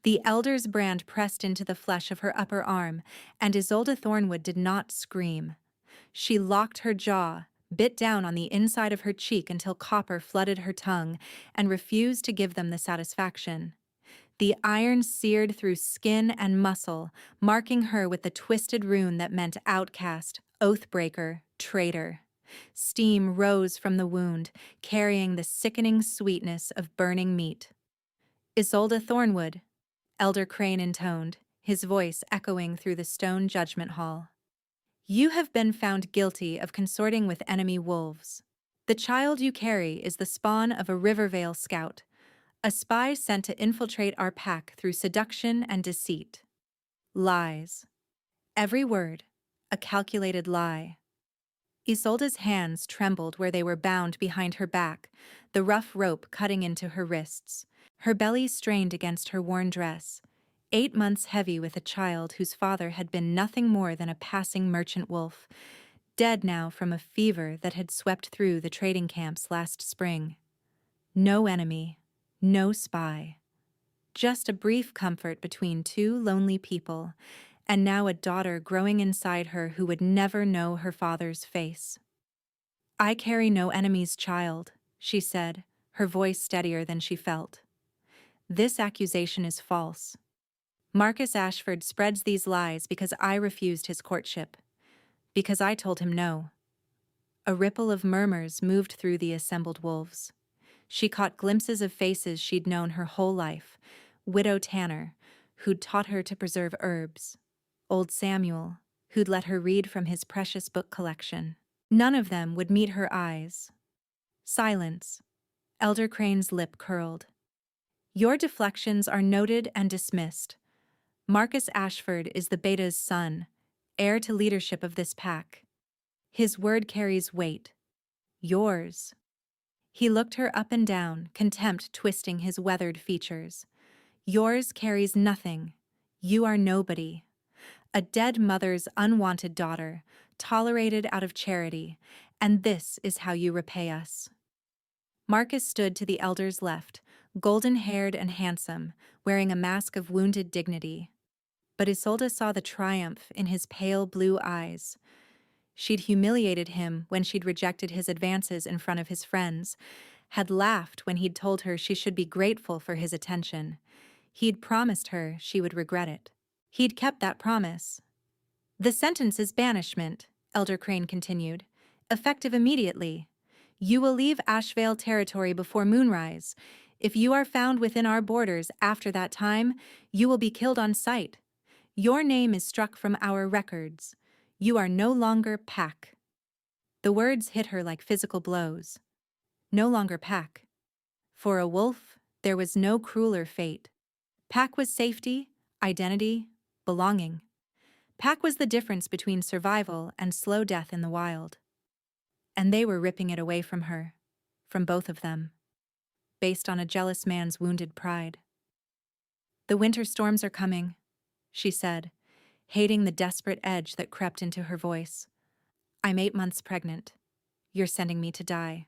The elder's brand pressed into the flesh of her upper arm, and Isolde Thornwood did not scream. She locked her jaw, bit down on the inside of her cheek until copper flooded her tongue, and refused to give them the satisfaction. The iron seared through skin and muscle, marking her with the twisted rune that meant outcast, oathbreaker, traitor. Steam rose from the wound, carrying the sickening sweetness of burning meat. Isolde Thornwood, Elder Crane intoned, his voice echoing through the stone judgment hall. You have been found guilty of consorting with enemy wolves. The child you carry is the spawn of a Rivervale scout, a spy sent to infiltrate our pack through seduction and deceit. Lies. Every word, a calculated lie. Isolde's hands trembled where they were bound behind her back, the rough rope cutting into her wrists. Her belly strained against her worn dress, 8 months heavy with a child whose father had been nothing more than a passing merchant wolf, dead now from a fever that had swept through the trading camps last spring. No enemy, no spy. Just a brief comfort between two lonely people, and now a daughter growing inside her who would never know her father's face. I carry no enemy's child, she said, her voice steadier than she felt. This accusation is false. Marcus Ashford spreads these lies because I refused his courtship, because I told him no. A ripple of murmurs moved through the assembled wolves. She caught glimpses of faces she'd known her whole life. Widow Tanner, who'd taught her to preserve herbs. Old Samuel, who'd let her read from his precious book collection. None of them would meet her eyes. Silence. Elder Crane's lip curled. Your deflections are noted and dismissed. Marcus Ashford is the Beta's son, heir to leadership of this pack. His word carries weight. Yours. He looked her up and down, contempt twisting his weathered features. Yours carries nothing. You are nobody. A dead mother's unwanted daughter, tolerated out of charity, and this is how you repay us. Marcus stood to the elder's left, golden-haired and handsome, wearing a mask of wounded dignity. But Isolde saw the triumph in his pale blue eyes. She'd humiliated him when she'd rejected his advances in front of his friends, had laughed when he'd told her she should be grateful for his attention. He'd promised her she would regret it. He'd kept that promise. The sentence is banishment, Elder Crane continued, effective immediately. You will leave Ashvale territory before moonrise. If you are found within our borders after that time, you will be killed on sight. Your name is struck from our records. You are no longer pack. The words hit her like physical blows. No longer pack. For a wolf, there was no crueler fate. Pack was safety, identity, belonging. Pack was the difference between survival and slow death in the wild. And they were ripping it away from her, from both of them, based on a jealous man's wounded pride. The winter storms are coming, she said, hating the desperate edge that crept into her voice. I'm 8 months pregnant. You're sending me to die.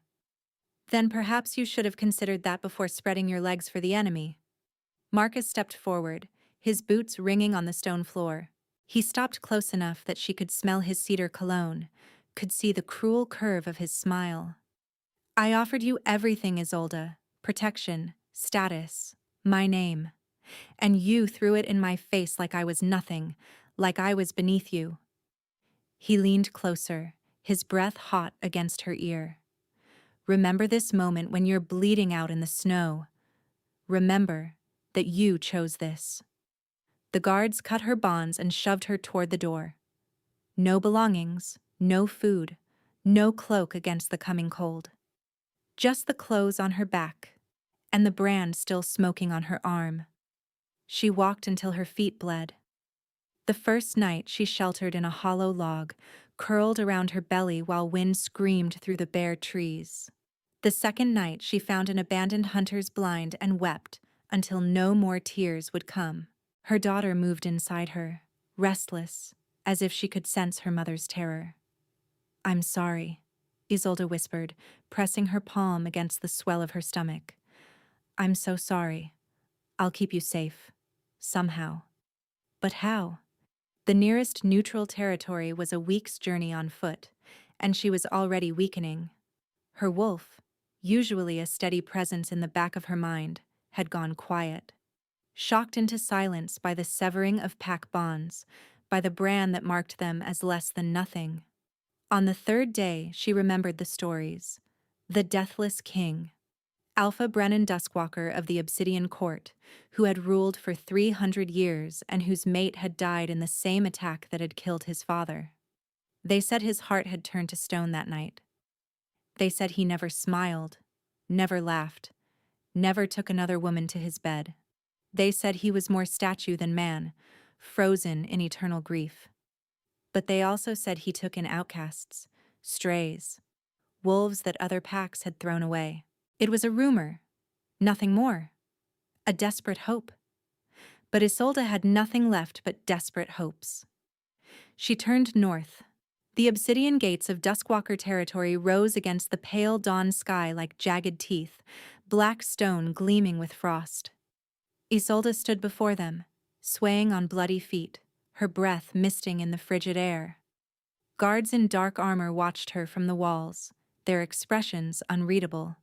Then perhaps you should have considered that before spreading your legs for the enemy. Marcus stepped forward, his boots ringing on the stone floor. He stopped close enough that she could smell his cedar cologne, could see the cruel curve of his smile. I offered you everything, Isolde. Protection, status, my name. And you threw it in my face like I was nothing, like I was beneath you. He leaned closer, his breath hot against her ear. Remember this moment when you're bleeding out in the snow. Remember that you chose this. The guards cut her bonds and shoved her toward the door. No belongings, no food, no cloak against the coming cold. Just the clothes on her back, and the brand still smoking on her arm. She walked until her feet bled. The first night she sheltered in a hollow log, curled around her belly while wind screamed through the bare trees. The second night she found an abandoned hunter's blind and wept until no more tears would come. Her daughter moved inside her, restless, as if she could sense her mother's terror. I'm sorry, Isolde whispered, pressing her palm against the swell of her stomach. I'm so sorry. I'll keep you safe. somehow. But how? The nearest neutral territory was a week's journey on foot, and she was already weakening. Her wolf, usually a steady presence in the back of her mind, had gone quiet. Shocked into silence by the severing of pack bonds, by the brand that marked them as less than nothing. On the third day, she remembered the stories. The Deathless King, Alpha Brennan Duskwalker of the Obsidian Court, who had ruled for 300 years and whose mate had died in the same attack that had killed his father. They said his heart had turned to stone that night. They said he never smiled, never laughed, never took another woman to his bed. They said he was more statue than man, frozen in eternal grief. But they also said he took in outcasts, strays, wolves that other packs had thrown away. It was a rumor, nothing more, a desperate hope. But Isolde had nothing left but desperate hopes. She turned north. The obsidian gates of Duskwalker territory rose against the pale dawn sky like jagged teeth, black stone gleaming with frost. Isolde stood before them, swaying on bloody feet, her breath misting in the frigid air. Guards in dark armor watched her from the walls, their expressions unreadable.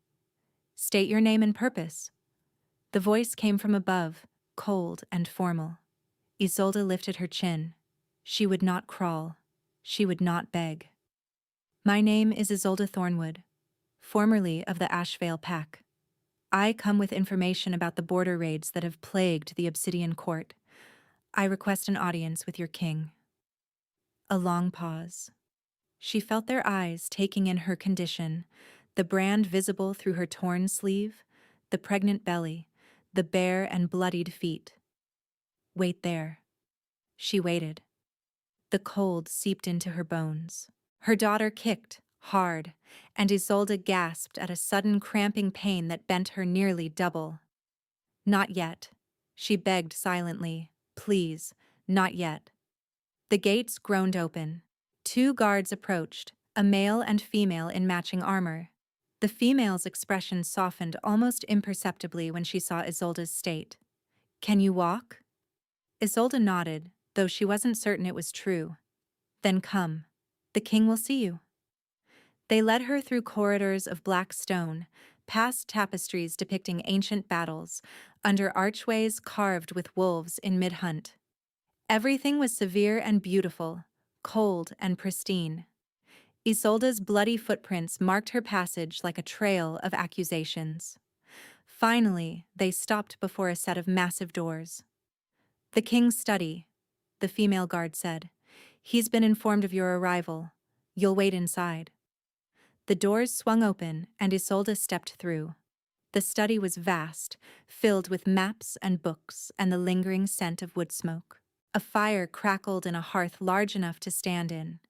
"State your name and purpose." The voice came from above, cold and formal. Isolde lifted her chin. She would not crawl. She would not beg. "My name is Isolde Thornwood, formerly of the Ashvale Pack. I come with information about the border raids that have plagued the Obsidian Court. I request an audience with your king." A long pause. She felt their eyes taking in her condition, the brand visible through her torn sleeve, the pregnant belly, the bare and bloodied feet. "Wait there." She waited. The cold seeped into her bones. Her daughter kicked, hard, and Isolde gasped at a sudden cramping pain that bent her nearly double. "Not yet," she begged silently. "Please, not yet." The gates groaned open. 2 guards approached, a male and female in matching armor. The female's expression softened almost imperceptibly when she saw Isolde's state. "Can you walk?" Isolde nodded, though she wasn't certain it was true. "Then come. The king will see you." They led her through corridors of black stone, past tapestries depicting ancient battles, under archways carved with wolves in mid-hunt. Everything was severe and beautiful, cold and pristine. Isolde's bloody footprints marked her passage like a trail of accusations. Finally, they stopped before a set of massive doors. "The king's study," the female guard said. "He's been informed of your arrival. You'll wait inside." The doors swung open, and Isolde stepped through. The study was vast, filled with maps and books and the lingering scent of wood smoke. A fire crackled in a hearth large enough to stand in,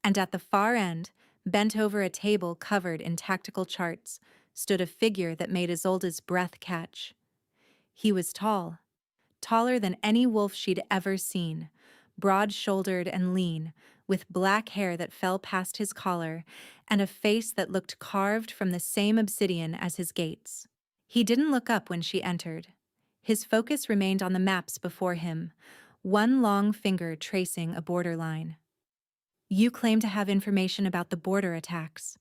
and at the far end, bent over a table covered in tactical charts, stood a figure that made Isolde's breath catch. He was tall, taller than any wolf she'd ever seen, broad-shouldered and lean, with black hair that fell past his collar, and a face that looked carved from the same obsidian as his gates. He didn't look up when she entered. His focus remained on the maps before him, one long finger tracing a borderline. "You claim to have information about the border attacks."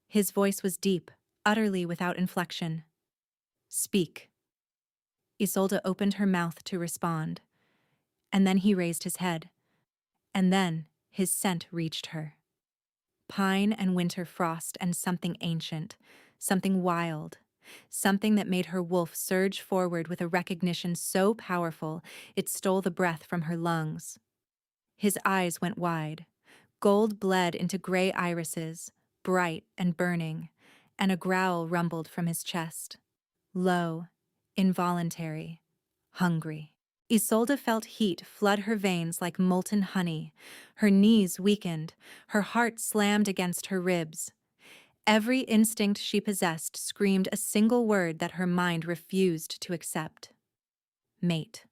His voice was deep, utterly without inflection. "Speak." Isolde opened her mouth to respond, and then he raised his head. And then his scent reached her. Pine and winter frost and something ancient, something wild, something that made her wolf surge forward with a recognition so powerful it stole the breath from her lungs. His eyes went wide. Gold bled into gray irises, bright and burning, and a growl rumbled from his chest. Low, involuntary, hungry. Isolde felt heat flood her veins like molten honey. Her knees weakened, her heart slammed against her ribs. Every instinct she possessed screamed a single word that her mind refused to accept. Mate.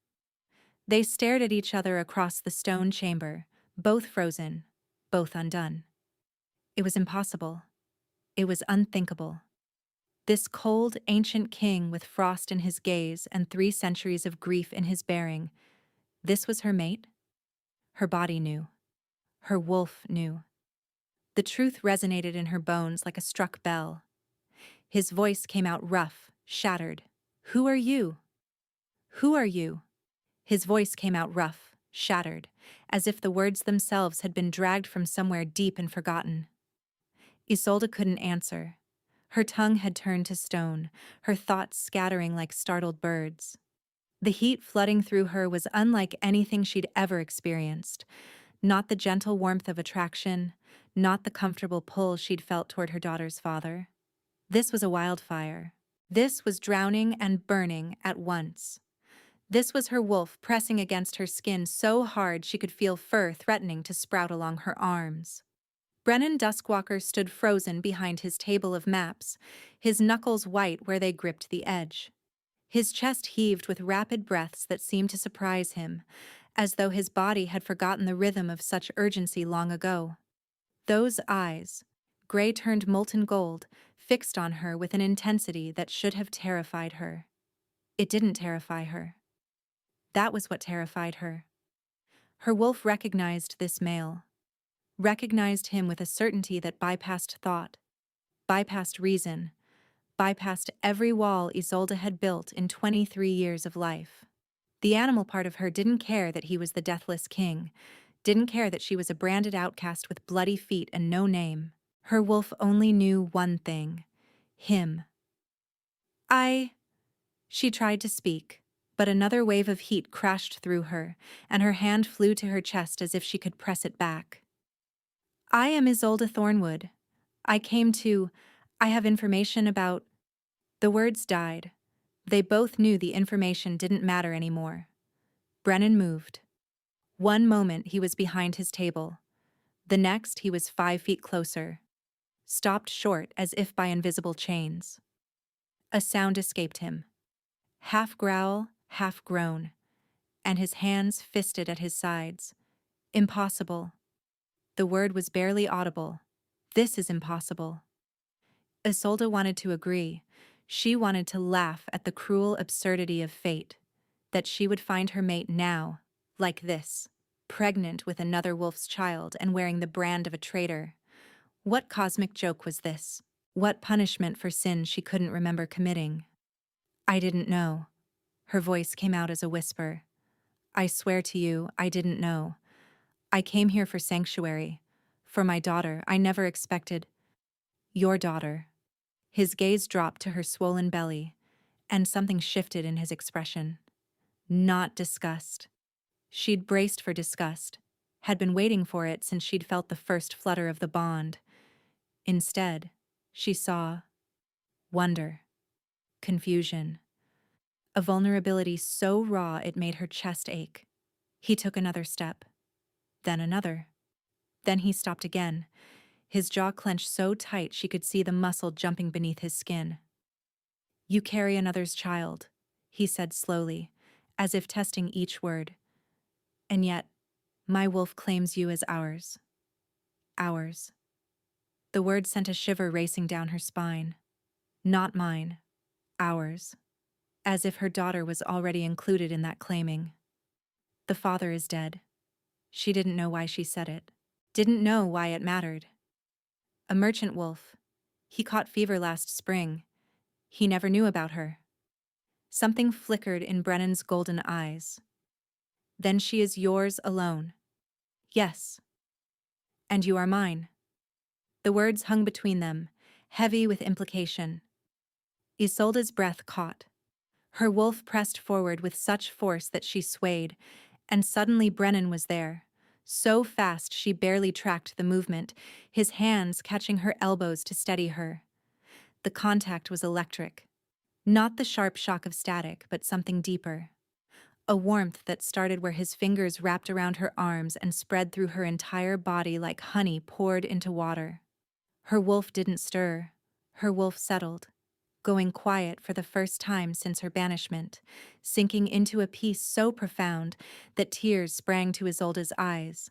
They stared at each other across the stone chamber, both frozen, both undone. It was impossible. It was unthinkable. This cold, ancient king with frost in his gaze and 3 centuries of grief in his bearing, this was her mate? Her body knew. Her wolf knew. The truth resonated in her bones like a struck bell. His voice came out rough, shattered. "Who are you? Who are you?" His voice came out rough, shattered, as if the words themselves had been dragged from somewhere deep and forgotten. Isolde couldn't answer. Her tongue had turned to stone, her thoughts scattering like startled birds. The heat flooding through her was unlike anything she'd ever experienced. Not the gentle warmth of attraction, not the comfortable pull she'd felt toward her daughter's father. This was a wildfire. This was drowning and burning at once. This was her wolf pressing against her skin so hard she could feel fur threatening to sprout along her arms. Brennan Duskwalker stood frozen behind his table of maps, his knuckles white where they gripped the edge. His chest heaved with rapid breaths that seemed to surprise him, as though his body had forgotten the rhythm of such urgency long ago. Those eyes, gray turned molten gold, fixed on her with an intensity that should have terrified her. It didn't terrify her. That was what terrified her. Her wolf recognized this male. Recognized him with a certainty that bypassed thought, bypassed reason, bypassed every wall Isolde had built in 23 years of life. The animal part of her didn't care that he was the deathless king, didn't care that she was a branded outcast with bloody feet and no name. Her wolf only knew one thing: him. She tried to speak, but another wave of heat crashed through her, and her hand flew to her chest as if she could press it back. "I am Isolde Thornwood. I have information about—" The words died. They both knew the information didn't matter anymore. Brennan moved. One moment he was behind his table. The next he was 5 feet closer. Stopped short as if by invisible chains. A sound escaped him. Half growl, half groan. And his hands fisted at his sides. "Impossible." The word was barely audible. "This is impossible." Isolde wanted to agree. She wanted to laugh at the cruel absurdity of fate. That she would find her mate now, like this, pregnant with another wolf's child and wearing the brand of a traitor. What cosmic joke was this? What punishment for sin she couldn't remember committing? "I didn't know." Her voice came out as a whisper. "I swear to you, I didn't know. I came here for sanctuary. For my daughter. I never expected—" "Your daughter." His gaze dropped to her swollen belly, and something shifted in his expression. Not disgust. She'd braced for disgust, had been waiting for it since she'd felt the first flutter of the bond. Instead, she saw wonder, confusion, a vulnerability so raw it made her chest ache. He took another step, then another. Then he stopped again, his jaw clenched so tight she could see the muscle jumping beneath his skin. "You carry another's child," he said slowly, as if testing each word. "And yet, my wolf claims you as ours." Ours. The word sent a shiver racing down her spine. Not mine. Ours. As if her daughter was already included in that claiming. "The father is dead." She didn't know why she said it. Didn't know why it mattered. A merchant wolf. He caught fever last spring. He never knew about her. Something flickered in Brennan's golden eyes. "Then she is yours alone." "Yes." "And you are mine." The words hung between them, heavy with implication. Isolde's breath caught. Her wolf pressed forward with such force that she swayed, and suddenly Brennan was there. So fast she barely tracked the movement, his hands catching her elbows to steady her. The contact was electric. Not the sharp shock of static, but something deeper. A warmth that started where his fingers wrapped around her arms and spread through her entire body like honey poured into water. Her wolf didn't stir. Her wolf settled, going quiet for the first time since her banishment, sinking into a peace so profound that tears sprang to Isolde's eyes.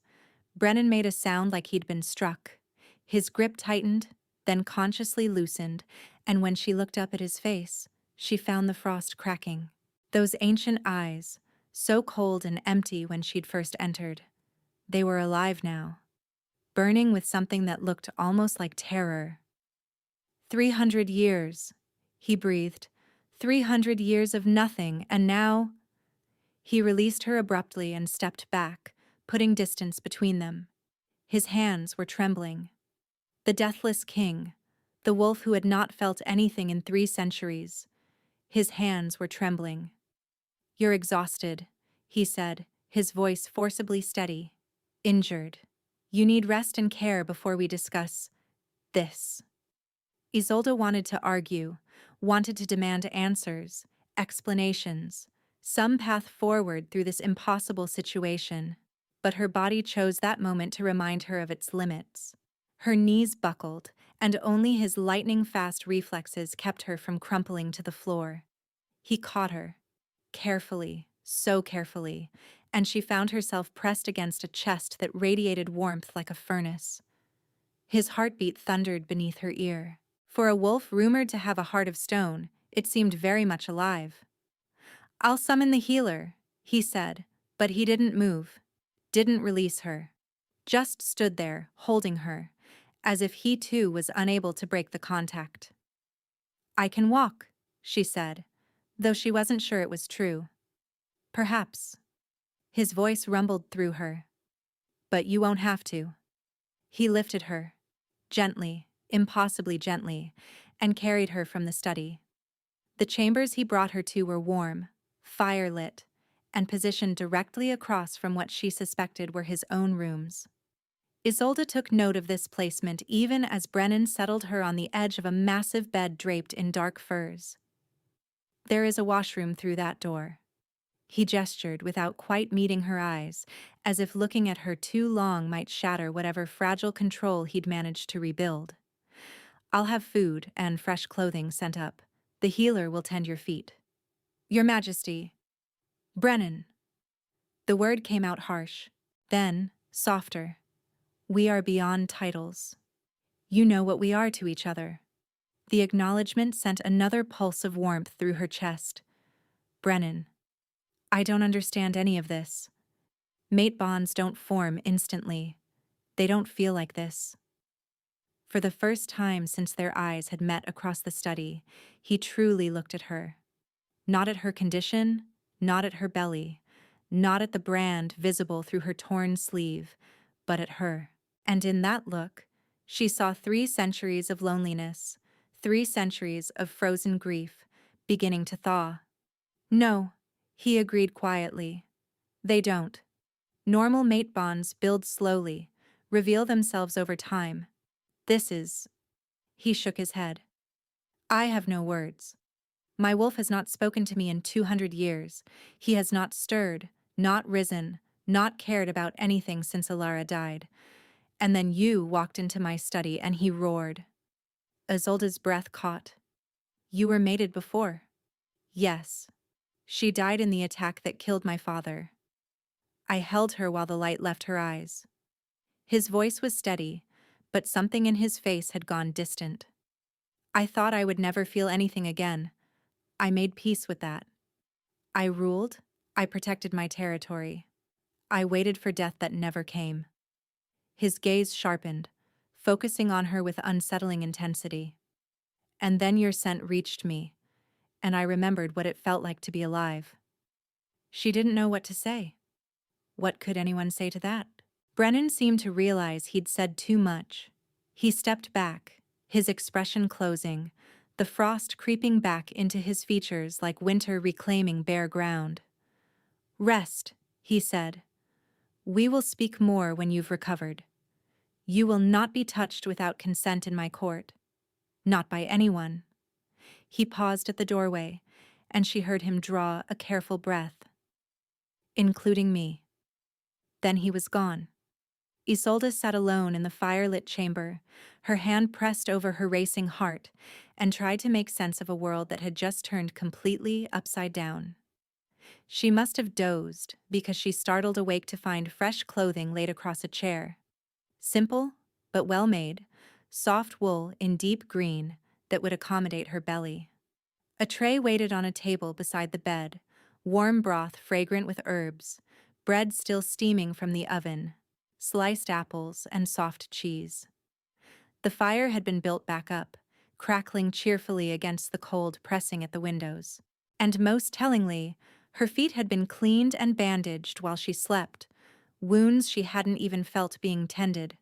Brennan made a sound like he'd been struck. His grip tightened, then consciously loosened, And when she looked up at his face, she found the frost cracking. Those ancient eyes, so cold and empty when she'd first entered, they were alive now, burning with something that looked almost like terror. 300 years, he breathed. 300 years of nothing, and now… He released her abruptly and stepped back, putting distance between them. His hands were trembling. The deathless king, the wolf who had not felt anything in 3 centuries. His hands were trembling. "You're exhausted," he said, his voice forcibly steady. "Injured. You need rest and care before we discuss this." Isolde wanted to argue, wanted to demand answers, explanations, some path forward through this impossible situation. But her body chose that moment to remind her of its limits. Her knees buckled, and only his lightning-fast reflexes kept her from crumpling to the floor. He caught her, carefully, so carefully, and she found herself pressed against a chest that radiated warmth like a furnace. His heartbeat thundered beneath her ear. For a wolf rumored to have a heart of stone, it seemed very much alive. "I'll summon the healer," he said, but he didn't move, didn't release her. Just stood there, holding her, as if he too was unable to break the contact. "I can walk," she said, though she wasn't sure it was true. "Perhaps." His voice rumbled through her. "But you won't have to." He lifted her, gently, impossibly gently, and carried her from the study. The chambers he brought her to were warm, fire-lit, and positioned directly across from what she suspected were his own rooms. Isolde took note of this placement even as Brennan settled her on the edge of a massive bed draped in dark furs. "There is a washroom through that door." He gestured without quite meeting her eyes, as if looking at her too long might shatter whatever fragile control he'd managed to rebuild. "I'll have food and fresh clothing sent up. The healer will tend your feet." "Your Majesty." "Brennan." The word came out harsh, then softer. "We are beyond titles. You know what we are to each other." The acknowledgement sent another pulse of warmth through her chest. "Brennan, I don't understand any of this. Mate bonds don't form instantly. They don't feel like this." For the first time since their eyes had met across the study, he truly looked at her. Not at her condition, not at her belly, not at the brand visible through her torn sleeve, but at her. And in that look, she saw 3 centuries of loneliness, 3 centuries of frozen grief, beginning to thaw. "No," he agreed quietly. "They don't. Normal mate bonds build slowly, reveal themselves over time. This is…" He shook his head. "I have no words. My wolf has not spoken to me in 200 years. He has not stirred, not risen, not cared about anything since Alara died. And then you walked into my study and he roared." Isolde's breath caught. "You were mated before." "Yes. She died in the attack that killed my father." I held her while the light left her eyes. His voice was steady, but something in his face had gone distant. "I thought I would never feel anything again. I made peace with that. I ruled, I protected my territory. I waited for death that never came." His gaze sharpened, focusing on her with unsettling intensity. "And then your scent reached me, and I remembered what it felt like to be alive." She didn't know what to say. What could anyone say to that? Brennan seemed to realize he'd said too much. He stepped back, his expression closing, the frost creeping back into his features like winter reclaiming bare ground. "Rest," he said. "We will speak more when you've recovered. You will not be touched without consent in my court. Not by anyone." He paused at the doorway, and she heard him draw a careful breath. "Including me." Then he was gone. Isolde sat alone in the fire-lit chamber, her hand pressed over her racing heart, and tried to make sense of a world that had just turned completely upside down. She must have dozed because she startled awake to find fresh clothing laid across a chair. Simple, but well made, soft wool in deep green, that would accommodate her belly. A tray waited on a table beside the bed, warm broth fragrant with herbs, bread still steaming from the oven, sliced apples, and soft cheese. The fire had been built back up, crackling cheerfully against the cold pressing at the windows. And most tellingly, her feet had been cleaned and bandaged while she slept, wounds she hadn't even felt being tended.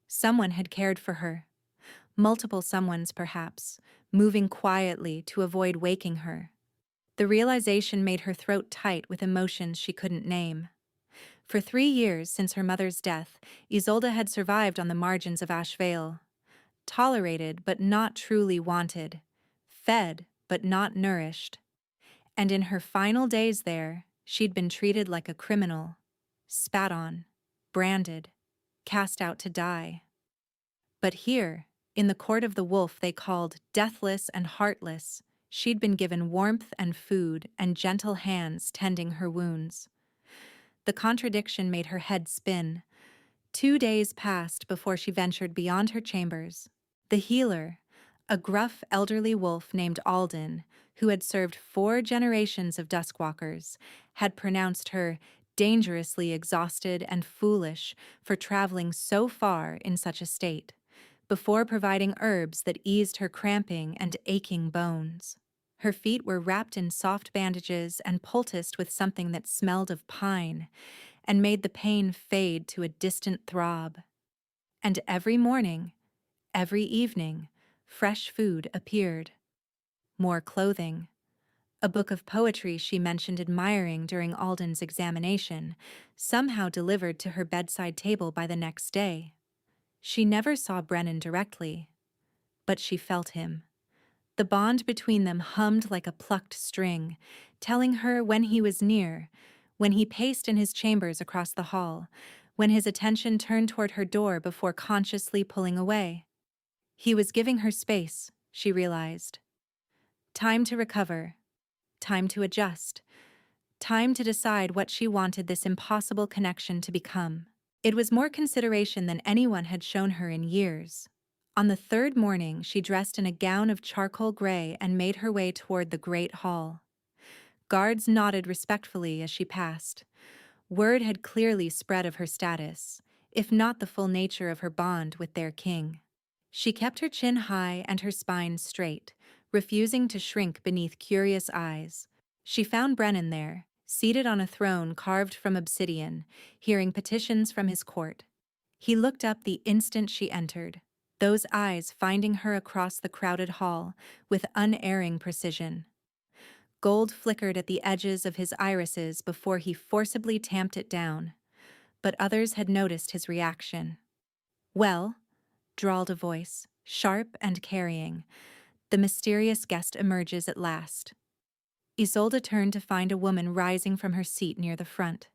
Someone had cared for her. Multiple someones, perhaps, moving quietly to avoid waking her. The realization made her throat tight with emotions she couldn't name. For 3 years since her mother's death, Isolde had survived on the margins of Ashvale. Tolerated but not truly wanted. Fed but not nourished. And in her final days there, she'd been treated like a criminal. Spat on. Branded. Cast out to die. But here, in the court of the wolf they called deathless and heartless, she'd been given warmth and food and gentle hands tending her wounds. The contradiction made her head spin. 2 days passed before she ventured beyond her chambers. The healer, a gruff elderly wolf named Alden, who had served 4 generations of Duskwalkers, had pronounced her dangerously exhausted and foolish for traveling so far in such a state, before providing herbs that eased her cramping and aching bones. Her feet were wrapped in soft bandages and poulticed with something that smelled of pine and made the pain fade to a distant throb. And every morning, every evening, fresh food appeared. More clothing. A book of poetry she mentioned admiring during Alden's examination, somehow delivered to her bedside table by the next day. She never saw Brennan directly, but she felt him. The bond between them hummed like a plucked string, telling her when he was near, when he paced in his chambers across the hall, when his attention turned toward her door before consciously pulling away. He was giving her space, she realized. Time to recover. Time to adjust. Time to decide what she wanted this impossible connection to become. It was more consideration than anyone had shown her in years. On the 3rd morning, she dressed in a gown of charcoal gray and made her way toward the great hall. Guards nodded respectfully as she passed. Word had clearly spread of her status, if not the full nature of her bond with their king. She kept her chin high and her spine straight, refusing to shrink beneath curious eyes. She found Brennan there, seated on a throne carved from obsidian, hearing petitions from his court. He looked up the instant she entered, those eyes finding her across the crowded hall with unerring precision. Gold flickered at the edges of his irises before he forcibly tamped it down, but others had noticed his reaction. "Well," drawled a voice, sharp and carrying. The mysterious guest emerges at last. Isolde turned to find a woman rising from her seat near the front.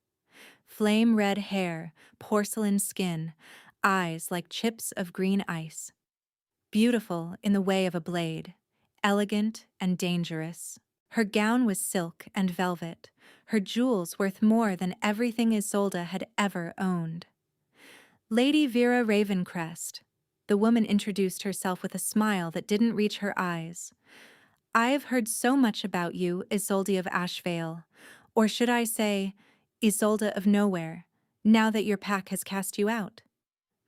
Flame-red hair, porcelain skin, eyes like chips of green ice. Beautiful in the way of a blade, elegant and dangerous. Her gown was silk and velvet, her jewels worth more than everything Isolde had ever owned. Lady Vera Ravencrest. The woman introduced herself with a smile that didn't reach her eyes. "I have heard so much about you, Isolde of Ashvale, or should I say, Isolde of Nowhere, now that your pack has cast you out."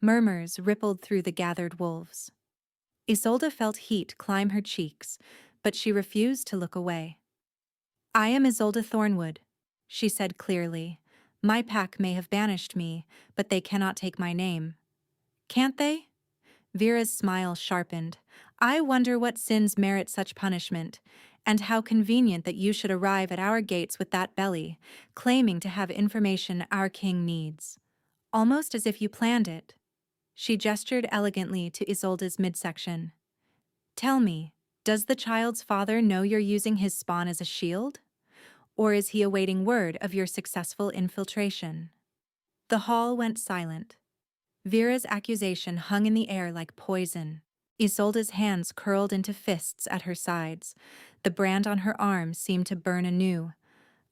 Murmurs rippled through the gathered wolves. Isolde felt heat climb her cheeks, but she refused to look away. "I am Isolde Thornwood," she said clearly. "My pack may have banished me, but they cannot take my name." "Can't they?" Vera's smile sharpened. "I wonder what sins merit such punishment, and how convenient that you should arrive at our gates with that belly, claiming to have information our king needs. Almost as if you planned it." She gestured elegantly to Isolde's midsection. "Tell me, does the child's father know you're using his spawn as a shield? Or is he awaiting word of your successful infiltration?" The hall went silent. Vera's accusation hung in the air like poison. Isolde's hands curled into fists at her sides. The brand on her arm seemed to burn anew,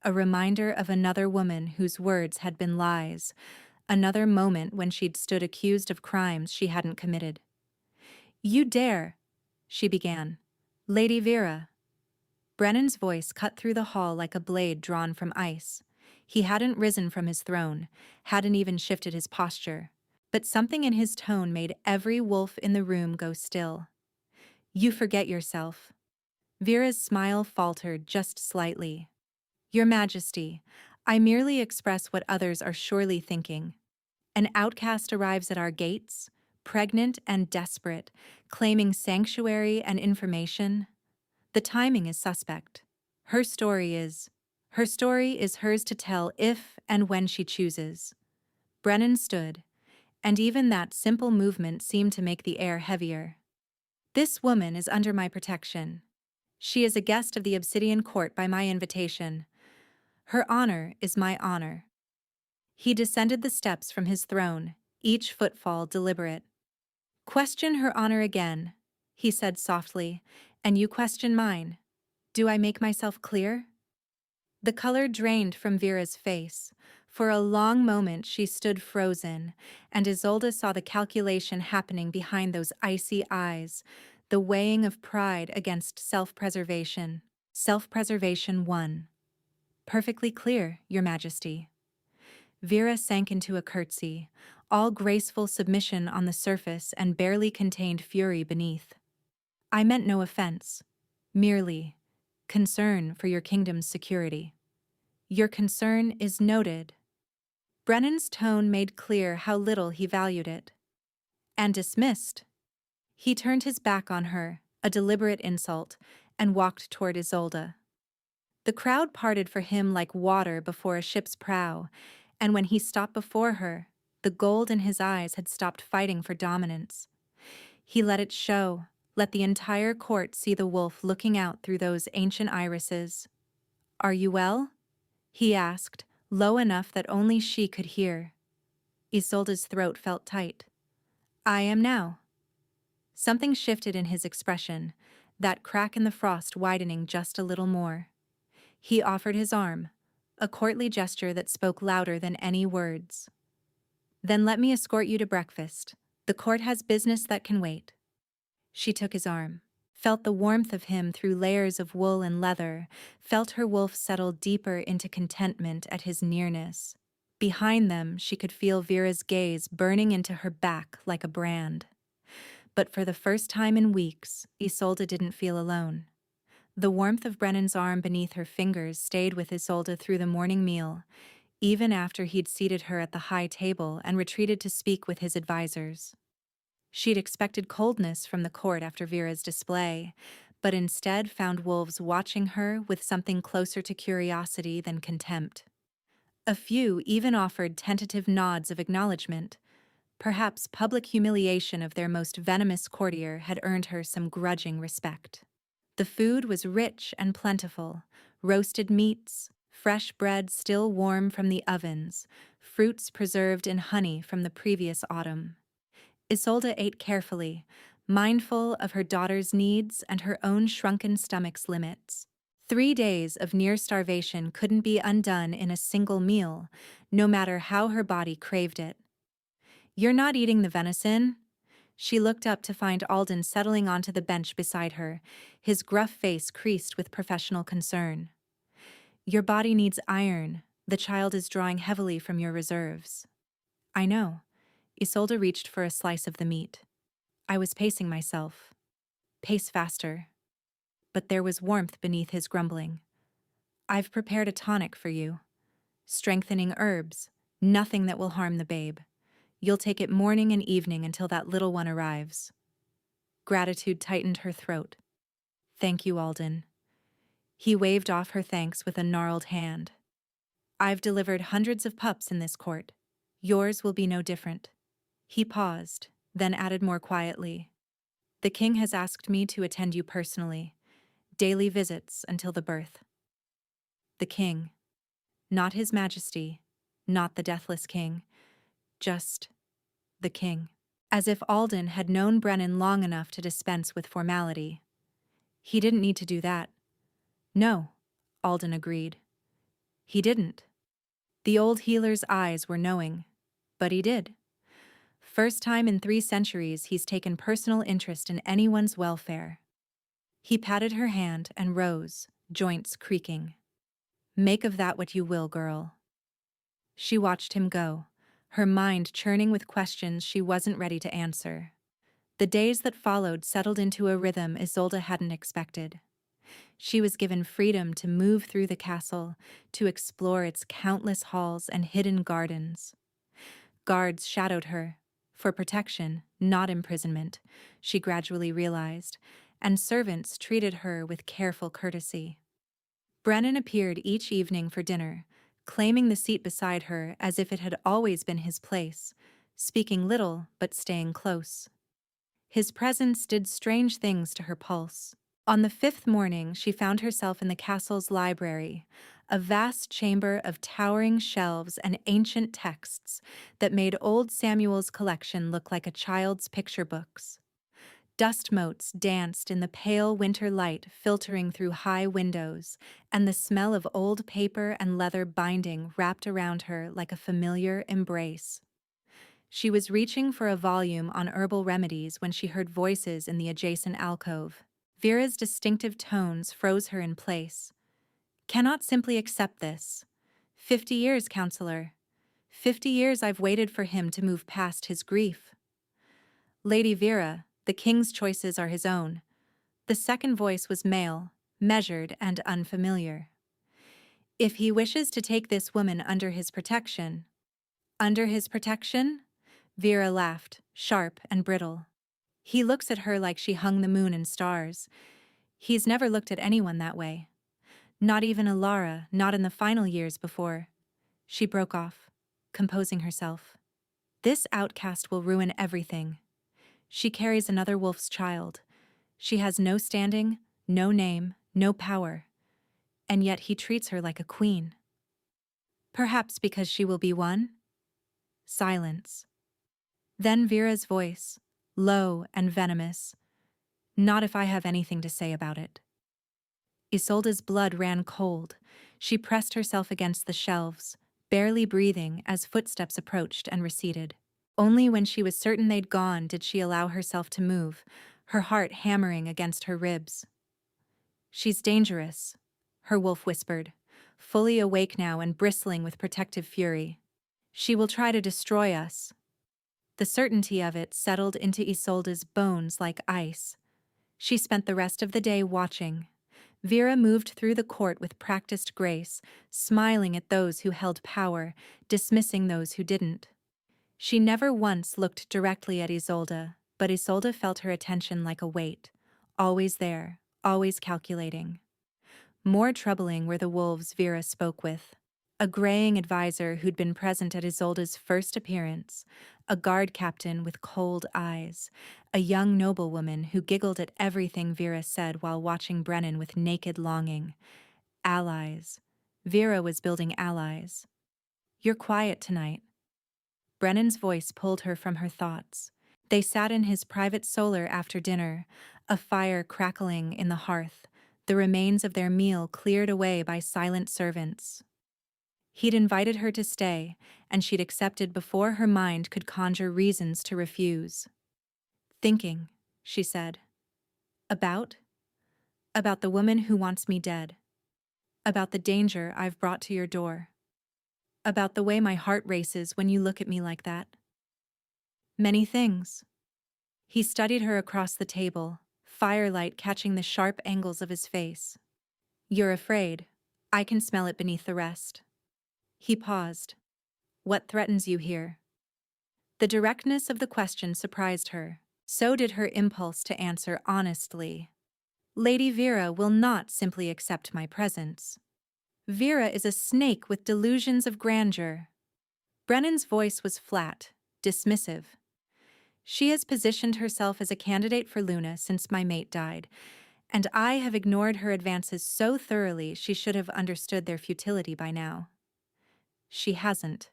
a reminder of another woman whose words had been lies, another moment when she'd stood accused of crimes she hadn't committed. "You dare!" she began. Lady Vera. Brennan's voice cut through the hall like a blade drawn from ice. He hadn't risen from his throne, hadn't even shifted his posture. But something in his tone made every wolf in the room go still. You forget yourself. Vera's smile faltered just slightly. Your Majesty, I merely express what others are surely thinking. An outcast arrives at our gates, pregnant and desperate, claiming sanctuary and information. The timing is suspect. Her story is hers to tell if and when she chooses. Brennan stood, and even that simple movement seemed to make the air heavier. This woman is under my protection. She is a guest of the Obsidian Court by my invitation. Her honor is my honor. He descended the steps from his throne, each footfall deliberate. Question her honor again, he said softly, and you question mine. Do I make myself clear? The color drained from Vera's face. For a long moment she stood frozen, and Isolde saw the calculation happening behind those icy eyes, the weighing of pride against self-preservation. Self-preservation won. Perfectly clear, Your Majesty. Vera sank into a curtsy, all graceful submission on the surface and barely contained fury beneath. I meant no offense, merely concern for your kingdom's security. Your concern is noted. Brennan's tone made clear how little he valued it. And dismissed. He turned his back on her, a deliberate insult, and walked toward Isolde. The crowd parted for him like water before a ship's prow, and when he stopped before her, the gold in his eyes had stopped fighting for dominance. He let it show, let the entire court see the wolf looking out through those ancient irises. Are you well? He asked, low enough that only she could hear. Isolde's throat felt tight. I am now. Something shifted in his expression, that crack in the frost widening just a little more. He offered his arm, a courtly gesture that spoke louder than any words. Then let me escort you to breakfast. The court has business that can wait. She took his arm, felt the warmth of him through layers of wool and leather, felt her wolf settle deeper into contentment at his nearness. Behind them, she could feel Vera's gaze burning into her back like a brand. But for the first time in weeks, Isolde didn't feel alone. The warmth of Brennan's arm beneath her fingers stayed with Isolde through the morning meal, even after he'd seated her at the high table and retreated to speak with his advisors. She'd expected coldness from the court after Vera's display, but instead found wolves watching her with something closer to curiosity than contempt. A few even offered tentative nods of acknowledgement. Perhaps public humiliation of their most venomous courtier had earned her some grudging respect. The food was rich and plentiful, roasted meats, fresh bread still warm from the ovens, fruits preserved in honey from the previous autumn. Isolde ate carefully, mindful of her daughter's needs and her own shrunken stomach's limits. 3 days of near starvation couldn't be undone in a single meal, no matter how her body craved it. You're not eating the venison? She looked up to find Alden settling onto the bench beside her, his gruff face creased with professional concern. Your body needs iron. The child is drawing heavily from your reserves. I know. Isolde reached for a slice of the meat. I was pacing myself. Pace faster. But there was warmth beneath his grumbling. I've prepared a tonic for you. Strengthening herbs, nothing that will harm the babe. You'll take it morning and evening until that little one arrives. Gratitude tightened her throat. Thank you, Alden. He waved off her thanks with a gnarled hand. I've delivered hundreds of pups in this court. Yours will be no different. He paused, then added more quietly. The king has asked me to attend you personally. Daily visits until the birth. The king. Not his majesty, not the deathless king. Just the king. As if Alden had known Brennan long enough to dispense with formality. He didn't need to do that. No, Alden agreed. He didn't. The old healer's eyes were knowing, but he did. First time in 3 centuries he's taken personal interest in anyone's welfare. He patted her hand and rose, joints creaking. Make of that what you will, girl. She watched him go, her mind churning with questions she wasn't ready to answer. The days that followed settled into a rhythm Isolde hadn't expected. She was given freedom to move through the castle, to explore its countless halls and hidden gardens. Guards shadowed her, for protection, not imprisonment, she gradually realized, and servants treated her with careful courtesy. Brennan appeared each evening for dinner, claiming the seat beside her as if it had always been his place, speaking little but staying close. His presence did strange things to her pulse. On the fifth morning, she found herself in the castle's library, a vast chamber of towering shelves and ancient texts that made old Samuel's collection look like a child's picture books. Dust motes danced in the pale winter light filtering through high windows, and the smell of old paper and leather binding wrapped around her like a familiar embrace. She was reaching for a volume on herbal remedies when she heard voices in the adjacent alcove. Vera's distinctive tones froze her in place. Cannot simply accept this. 50 years, counselor. 50 years I've waited for him to move past his grief. Lady Vera, the king's choices are his own. The second voice was male, measured and unfamiliar. If he wishes to take this woman under his protection. Under his protection? Vera laughed, sharp and brittle. He looks at her like she hung the moon and stars. He's never looked at anyone that way. Not even Alara, not in the final years before. She broke off, composing herself. This outcast will ruin everything. She carries another wolf's child. She has no standing, no name, no power. And yet he treats her like a queen. Perhaps because she will be one? Silence. Then Vera's voice, low and venomous. Not if I have anything to say about it. Isolde's blood ran cold. She pressed herself against the shelves, barely breathing as footsteps approached and receded. Only when she was certain they'd gone did she allow herself to move, her heart hammering against her ribs. She's dangerous, her wolf whispered, fully awake now and bristling with protective fury. She will try to destroy us. The certainty of it settled into Isolde's bones like ice. She spent the rest of the day watching. Vera moved through the court with practiced grace, smiling at those who held power, dismissing those who didn't. She never once looked directly at Isolde, but Isolde felt her attention like a weight, always there, always calculating. More troubling were the wolves Vera spoke with. A graying advisor who'd been present at Isolde's first appearance, a guard captain with cold eyes, a young noblewoman who giggled at everything Vera said while watching Brennan with naked longing. Allies. Vera was building allies. You're quiet tonight. Brennan's voice pulled her from her thoughts. They sat in his private solar after dinner, a fire crackling in the hearth, the remains of their meal cleared away by silent servants. He'd invited her to stay, and she'd accepted before her mind could conjure reasons to refuse. Thinking, she said. About? About the woman who wants me dead. About the danger I've brought to your door. About the way my heart races when you look at me like that. Many things. He studied her across the table, firelight catching the sharp angles of his face. You're afraid. I can smell it beneath the rest. He paused. What threatens you here? The directness of the question surprised her. So did her impulse to answer honestly. Lady Vera will not simply accept my presence. Vera is a snake with delusions of grandeur. Brennan's voice was flat, dismissive. She has positioned herself as a candidate for Luna since my mate died, and I have ignored her advances so thoroughly she should have understood their futility by now. She hasn't.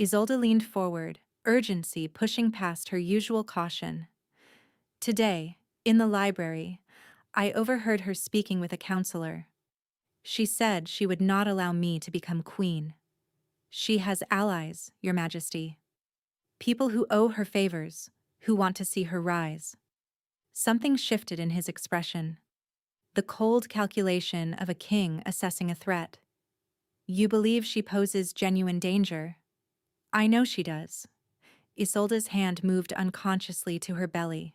Isolde leaned forward, urgency pushing past her usual caution. Today, in the library, I overheard her speaking with a counselor. She said she would not allow me to become queen. She has allies, Your Majesty. People who owe her favors, who want to see her rise. Something shifted in his expression. the cold calculation of a king assessing a threat. You believe she poses genuine danger. I know she does. Isolde's hand moved unconsciously to her belly.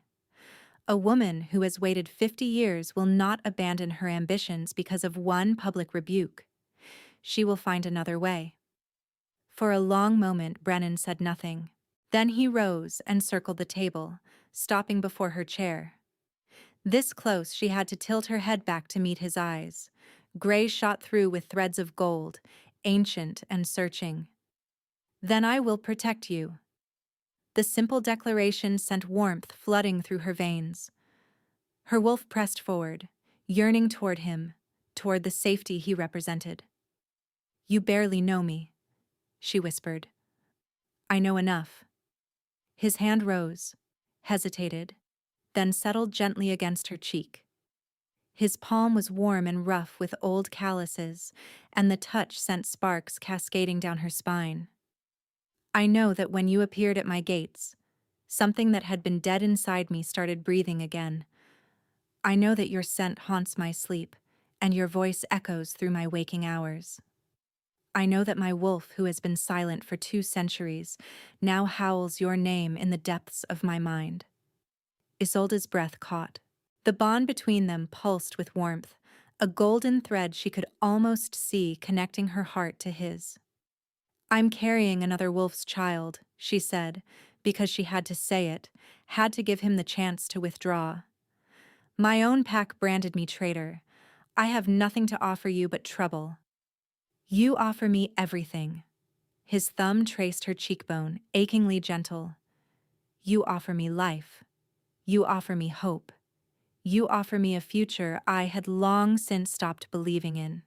A woman who has waited 50 years will not abandon her ambitions because of one public rebuke. She will find another way. For a long moment, Brennan said nothing. Then he rose and circled the table, stopping before her chair. This close, she had to tilt her head back to meet his eyes. Gray shot through with threads of gold, ancient and searching. Then I will protect you. The simple declaration sent warmth flooding through her veins. Her wolf pressed forward, yearning toward him, toward the safety he represented. You barely know me, she whispered. I know enough. His hand rose, hesitated, then settled gently against her cheek. His palm was warm and rough with old calluses, and the touch sent sparks cascading down her spine. I know that when you appeared at my gates, something that had been dead inside me started breathing again. I know that your scent haunts my sleep, and your voice echoes through my waking hours. I know that my wolf, who has been silent for 2 centuries, now howls your name in the depths of my mind. Isolde's breath caught. The bond between them pulsed with warmth, a golden thread she could almost see connecting her heart to his. I'm carrying another wolf's child, she said, because she had to say it, had to give him the chance to withdraw. My own pack branded me traitor. I have nothing to offer you but trouble. You offer me everything. His thumb traced her cheekbone, achingly gentle. You offer me life. You offer me hope. You offer me a future I had long since stopped believing in.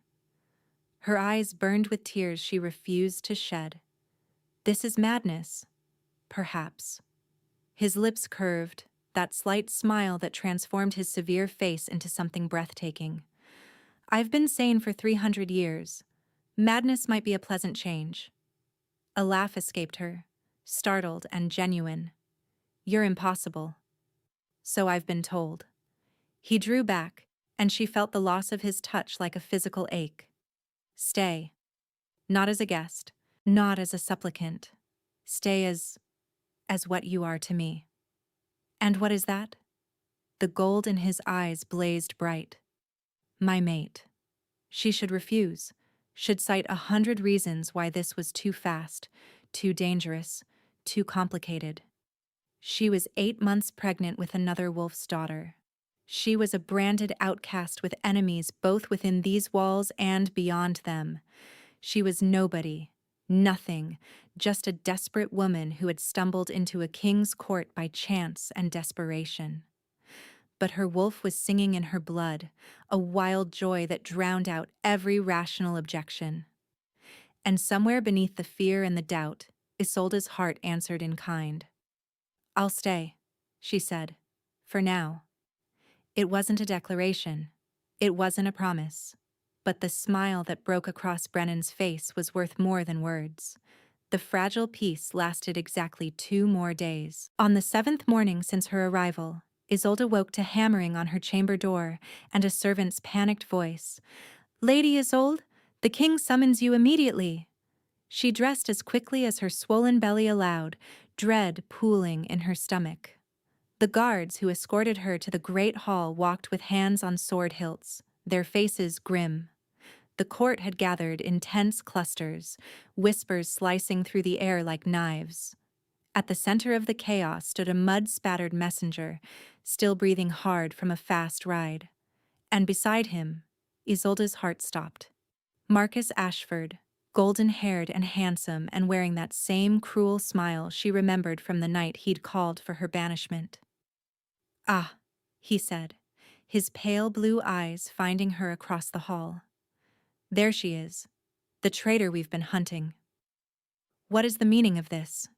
Her eyes burned with tears she refused to shed. This is madness. Perhaps. His lips curved, that slight smile that transformed his severe face into something breathtaking. I've been sane for 300 years. Madness might be a pleasant change. A laugh escaped her, startled and genuine. You're impossible. So I've been told. He drew back, and she felt the loss of his touch like a physical ache. Stay. Not as a guest, not as a supplicant. Stay as what you are to me. And what is that? The gold in his eyes blazed bright. My mate. She should refuse, should cite 100 reasons why this was too fast, too dangerous, too complicated. She was 8 months pregnant with another wolf's daughter. She was a branded outcast with enemies both within these walls and beyond them. She was nobody, nothing, just a desperate woman who had stumbled into a king's court by chance and desperation. But her wolf was singing in her blood, a wild joy that drowned out every rational objection. And somewhere beneath the fear and the doubt, Isolde's heart answered in kind. I'll stay, she said, for now. It wasn't a declaration. It wasn't a promise. But the smile that broke across Brennan's face was worth more than words. The fragile peace lasted exactly 2 more days. On the 7th morning since her arrival, Isolde woke to hammering on her chamber door and a servant's panicked voice. Lady Isolde, the king summons you immediately. She dressed as quickly as her swollen belly allowed, dread pooling in her stomach. The guards who escorted her to the great hall walked with hands on sword hilts, their faces grim. The court had gathered in tense clusters, whispers slicing through the air like knives. At the center of the chaos stood a mud-spattered messenger, still breathing hard from a fast ride. And beside him, Isolde's heart stopped. Marcus Ashford, golden-haired and handsome and wearing that same cruel smile she remembered from the night he'd called for her banishment. Ah, he said, his pale blue eyes finding her across the hall. There she is, the traitor we've been hunting. What is the meaning of this?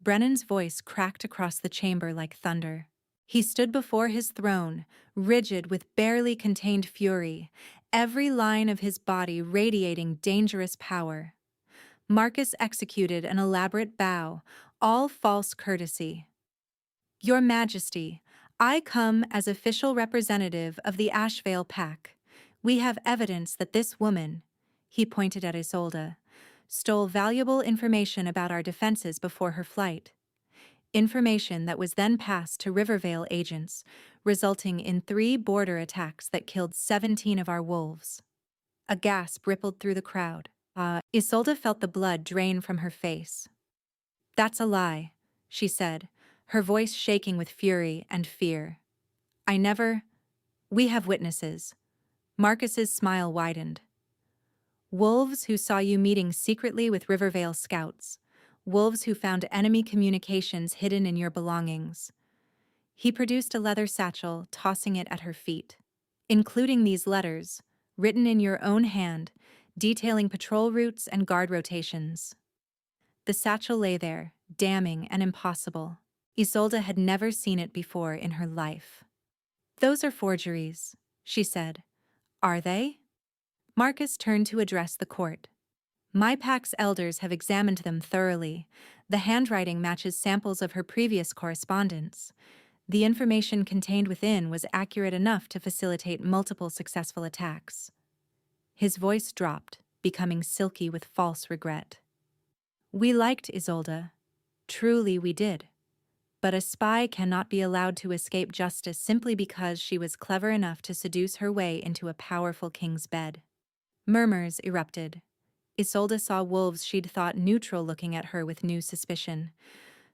Brennan's voice cracked across the chamber like thunder. He stood before his throne, rigid with barely contained fury, every line of his body radiating dangerous power. Marcus executed an elaborate bow, all false courtesy. Your Majesty, I come as official representative of the Ashvale Pack. We have evidence that this woman, he pointed at Isolde, stole valuable information about our defenses before her flight. Information that was then passed to Rivervale agents, resulting in 3 border attacks that killed 17 of our wolves. A gasp rippled through the crowd. Isolde felt the blood drain from her face. That's a lie, she said, her voice shaking with fury and fear. We have witnesses. Marcus's smile widened. Wolves who saw you meeting secretly with Rivervale scouts. Wolves who found enemy communications hidden in your belongings. He produced a leather satchel, tossing it at her feet. Including these letters, written in your own hand, detailing patrol routes and guard rotations. The satchel lay there, damning and impossible. Isolde had never seen it before in her life. Those are forgeries, she said. Are they? Marcus turned to address the court. My pack's elders have examined them thoroughly. The handwriting matches samples of her previous correspondence. The information contained within was accurate enough to facilitate multiple successful attacks. His voice dropped, becoming silky with false regret. We liked Isolde. Truly we did. But a spy cannot be allowed to escape justice simply because she was clever enough to seduce her way into a powerful king's bed. Murmurs erupted. Isolde saw wolves she'd thought neutral looking at her with new suspicion.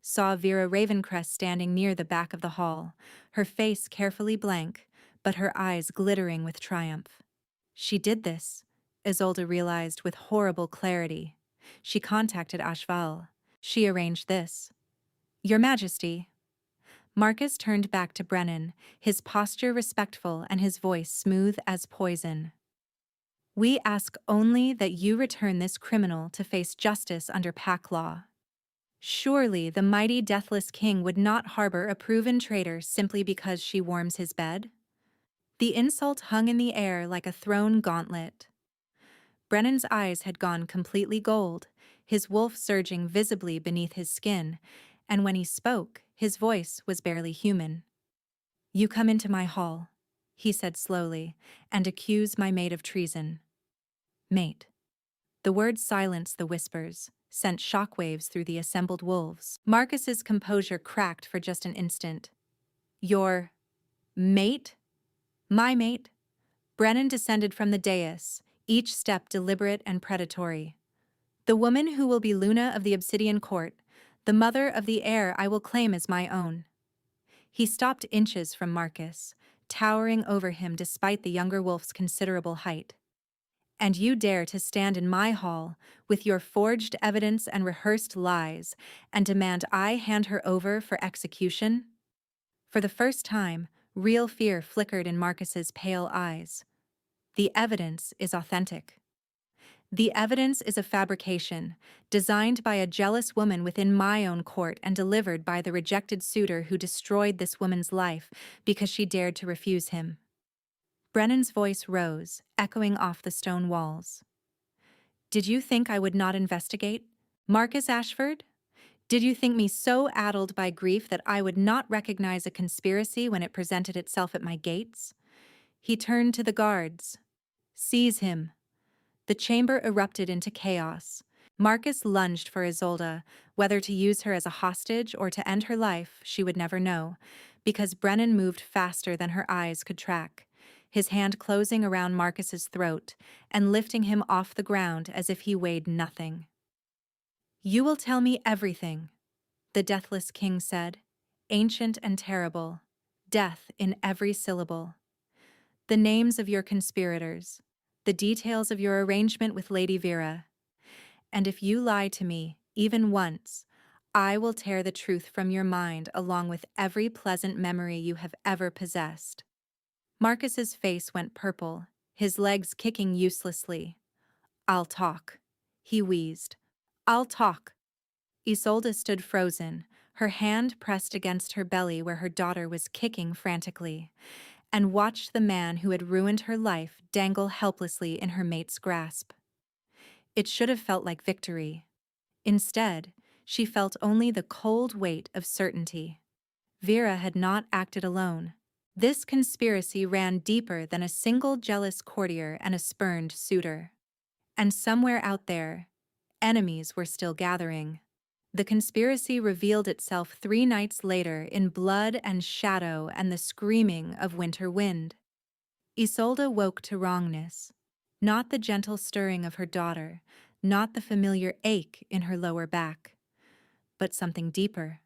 Saw Vera Ravencrest standing near the back of the hall, her face carefully blank, but her eyes glittering with triumph. She did this, Isolde realized with horrible clarity. She contacted Ashval. She arranged this. Your Majesty. Marcus turned back to Brennan, his posture respectful and his voice smooth as poison. We ask only that you return this criminal to face justice under pack law. Surely the mighty Deathless King would not harbor a proven traitor simply because she warms his bed? The insult hung in the air like a thrown gauntlet. Brennan's eyes had gone completely gold, his wolf surging visibly beneath his skin, and when he spoke, his voice was barely human. You come into my hall, he said slowly, and accuse my mate of treason. Mate. The word silenced the whispers, sent shockwaves through the assembled wolves. Marcus's composure cracked for just an instant. Your mate? My mate? Brennan descended from the dais, each step deliberate and predatory. The woman who will be Luna of the Obsidian Court, the mother of the heir I will claim as my own. He stopped inches from Marcus, towering over him despite the younger wolf's considerable height. And you dare to stand in my hall, with your forged evidence and rehearsed lies, and demand I hand her over for execution? For the first time, real fear flickered in Marcus's pale eyes. The evidence is authentic. The evidence is a fabrication, designed by a jealous woman within my own court and delivered by the rejected suitor who destroyed this woman's life because she dared to refuse him. Brennan's voice rose, echoing off the stone walls. Did you think I would not investigate, Marcus Ashford? Did you think me so addled by grief that I would not recognize a conspiracy when it presented itself at my gates? He turned to the guards. Seize him. The chamber erupted into chaos. Marcus lunged for Isolde, whether to use her as a hostage or to end her life, she would never know, because Brennan moved faster than her eyes could track, his hand closing around Marcus's throat and lifting him off the ground as if he weighed nothing. You will tell me everything, the Deathless King said, ancient and terrible, death in every syllable. The names of your conspirators, the details of your arrangement with Lady Vera. And if you lie to me, even once, I will tear the truth from your mind along with every pleasant memory you have ever possessed. Marcus's face went purple, his legs kicking uselessly. I'll talk, he wheezed. I'll talk. Isolde stood frozen, her hand pressed against her belly where her daughter was kicking frantically, and watched the man who had ruined her life dangle helplessly in her mate's grasp. It should have felt like victory. Instead, she felt only the cold weight of certainty. Vera had not acted alone. This conspiracy ran deeper than a single jealous courtier and a spurned suitor. And somewhere out there, enemies were still gathering. The conspiracy revealed itself 3 nights later in blood and shadow and the screaming of winter wind. Isolde woke to wrongness. Not the gentle stirring of her daughter, not the familiar ache in her lower back, but something deeper.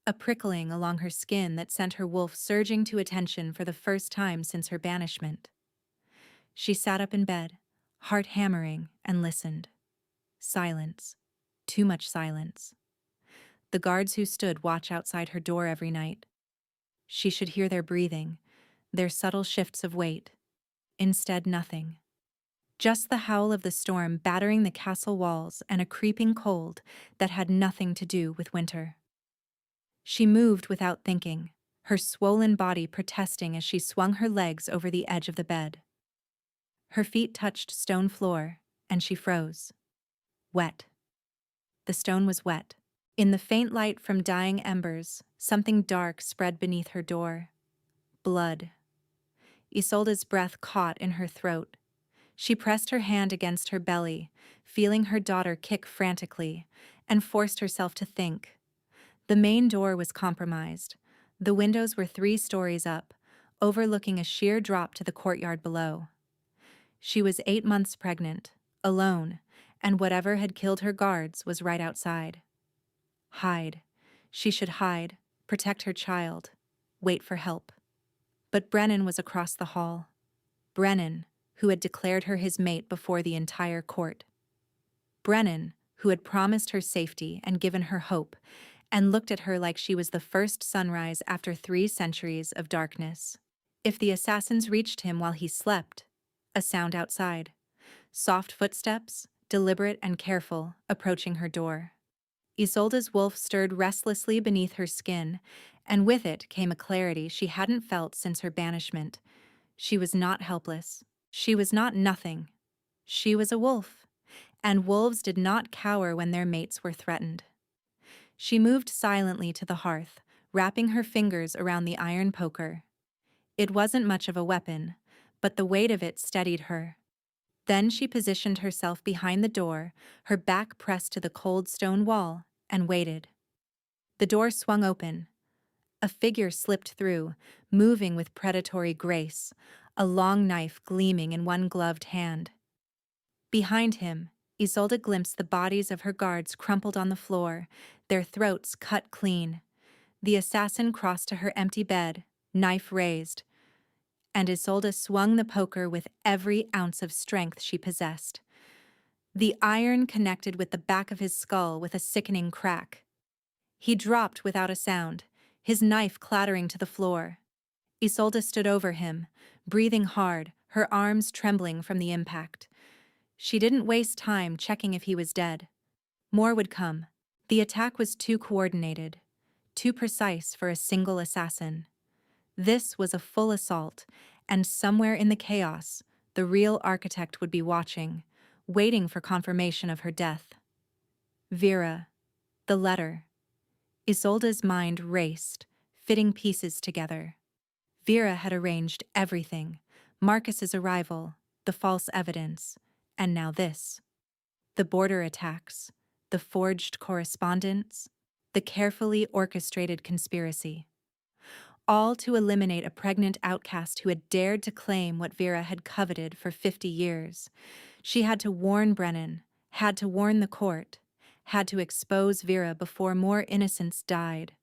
A prickling along her skin that sent her wolf surging to attention for the first time since her banishment. She sat up in bed, heart hammering, and listened. Silence. Too much silence. The guards who stood watch outside her door every night. She should hear their breathing, their subtle shifts of weight. Instead, nothing. Just the howl of the storm battering the castle walls and a creeping cold that had nothing to do with winter. She moved without thinking, her swollen body protesting as she swung her legs over the edge of the bed. Her feet touched stone floor, and she froze. Wet. The stone was wet. In the faint light from dying embers, something dark spread beneath her door. Blood. Isolde's breath caught in her throat. She pressed her hand against her belly, feeling her daughter kick frantically, and forced herself to think. The main door was compromised. The windows were 3 stories up, overlooking a sheer drop to the courtyard below. She was 8 months pregnant, alone, and whatever had killed her guards was right outside. Hide. She should hide, protect her child, wait for help. But Brennan was across the hall. Brennan, who had declared her his mate before the entire court. Brennan, who had promised her safety and given her hope, and looked at her like she was the first sunrise after 3 centuries of darkness. If the assassins reached him while he slept, a sound outside. Soft footsteps, deliberate and careful, approaching her door. Isolde's wolf stirred restlessly beneath her skin, and with it came a clarity she hadn't felt since her banishment. She was not helpless. She was not nothing. She was a wolf, and wolves did not cower when their mates were threatened. She moved silently to the hearth, wrapping her fingers around the iron poker. It wasn't much of a weapon, but the weight of it steadied her. Then she positioned herself behind the door, her back pressed to the cold stone wall, and waited. The door swung open. A figure slipped through, moving with predatory grace, a long knife gleaming in one gloved hand. Behind him, Isolde glimpsed the bodies of her guards crumpled on the floor, their throats cut clean. The assassin crossed to her empty bed, knife raised, and Isolde swung the poker with every ounce of strength she possessed. The iron connected with the back of his skull with a sickening crack. He dropped without a sound, his knife clattering to the floor. Isolde stood over him, breathing hard, her arms trembling from the impact. She didn't waste time checking if he was dead. More would come. The attack was too coordinated, too precise for a single assassin. This was a full assault, and somewhere in the chaos, the real architect would be watching, waiting for confirmation of her death. Vera. The letter. Isolde's mind raced, fitting pieces together. Vera had arranged everything: Marcus's arrival, the false evidence, and now this. The border attacks, the forged correspondence, the carefully orchestrated conspiracy. All to eliminate a pregnant outcast who had dared to claim what Vera had coveted for 50 years. She had to warn Brennan, had to warn the court, had to expose Vera before more innocents died.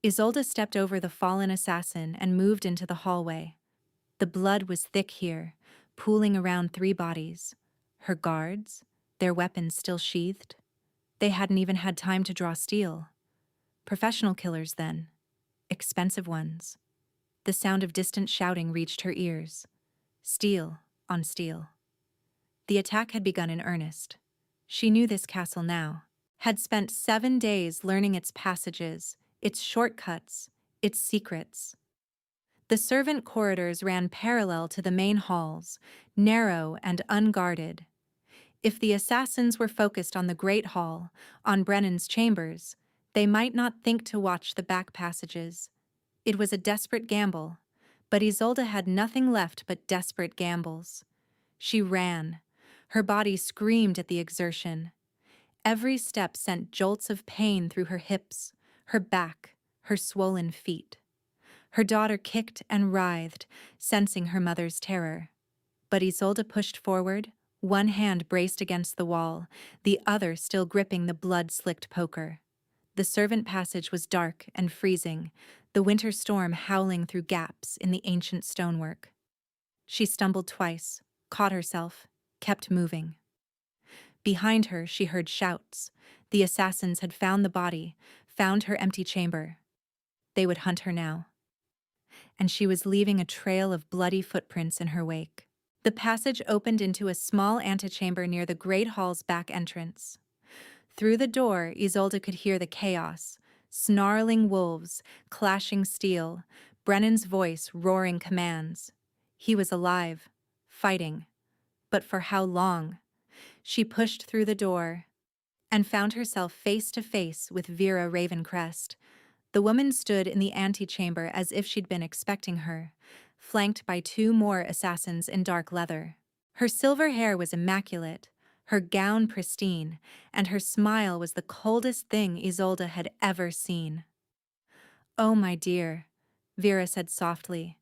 Isolde stepped over the fallen assassin and moved into the hallway. The blood was thick here, pooling around 3 bodies. Her guards, their weapons still sheathed. They hadn't even had time to draw steel. Professional killers, then. Expensive ones. The sound of distant shouting reached her ears. Steel on steel. The attack had begun in earnest. She knew this castle now, had spent 7 days learning its passages, its shortcuts, its secrets. The servant corridors ran parallel to the main halls, narrow and unguarded. If the assassins were focused on the Great Hall, on Brennan's chambers, they might not think to watch the back passages. It was a desperate gamble, but Isolde had nothing left but desperate gambles. She ran. Her body screamed at the exertion. Every step sent jolts of pain through her hips, her back, her swollen feet. Her daughter kicked and writhed, sensing her mother's terror. But Isolde pushed forward, one hand braced against the wall, the other still gripping the blood-slicked poker. The servant passage was dark and freezing, the winter storm howling through gaps in the ancient stonework. She stumbled twice, caught herself, kept moving. Behind her, she heard shouts. The assassins had found the body, found her empty chamber. They would hunt her now. And she was leaving a trail of bloody footprints in her wake. The passage opened into a small antechamber near the great hall's back entrance. Through the door, Isolde could hear the chaos, snarling wolves, clashing steel, Brennan's voice roaring commands. He was alive, fighting. But for how long? She pushed through the door and found herself face to face with Vera Ravencrest. The woman stood in the antechamber as if she'd been expecting her, flanked by two more assassins in dark leather. Her silver hair was immaculate, her gown pristine, and her smile was the coldest thing Isolde had ever seen. "Oh, my dear," Vera said softly,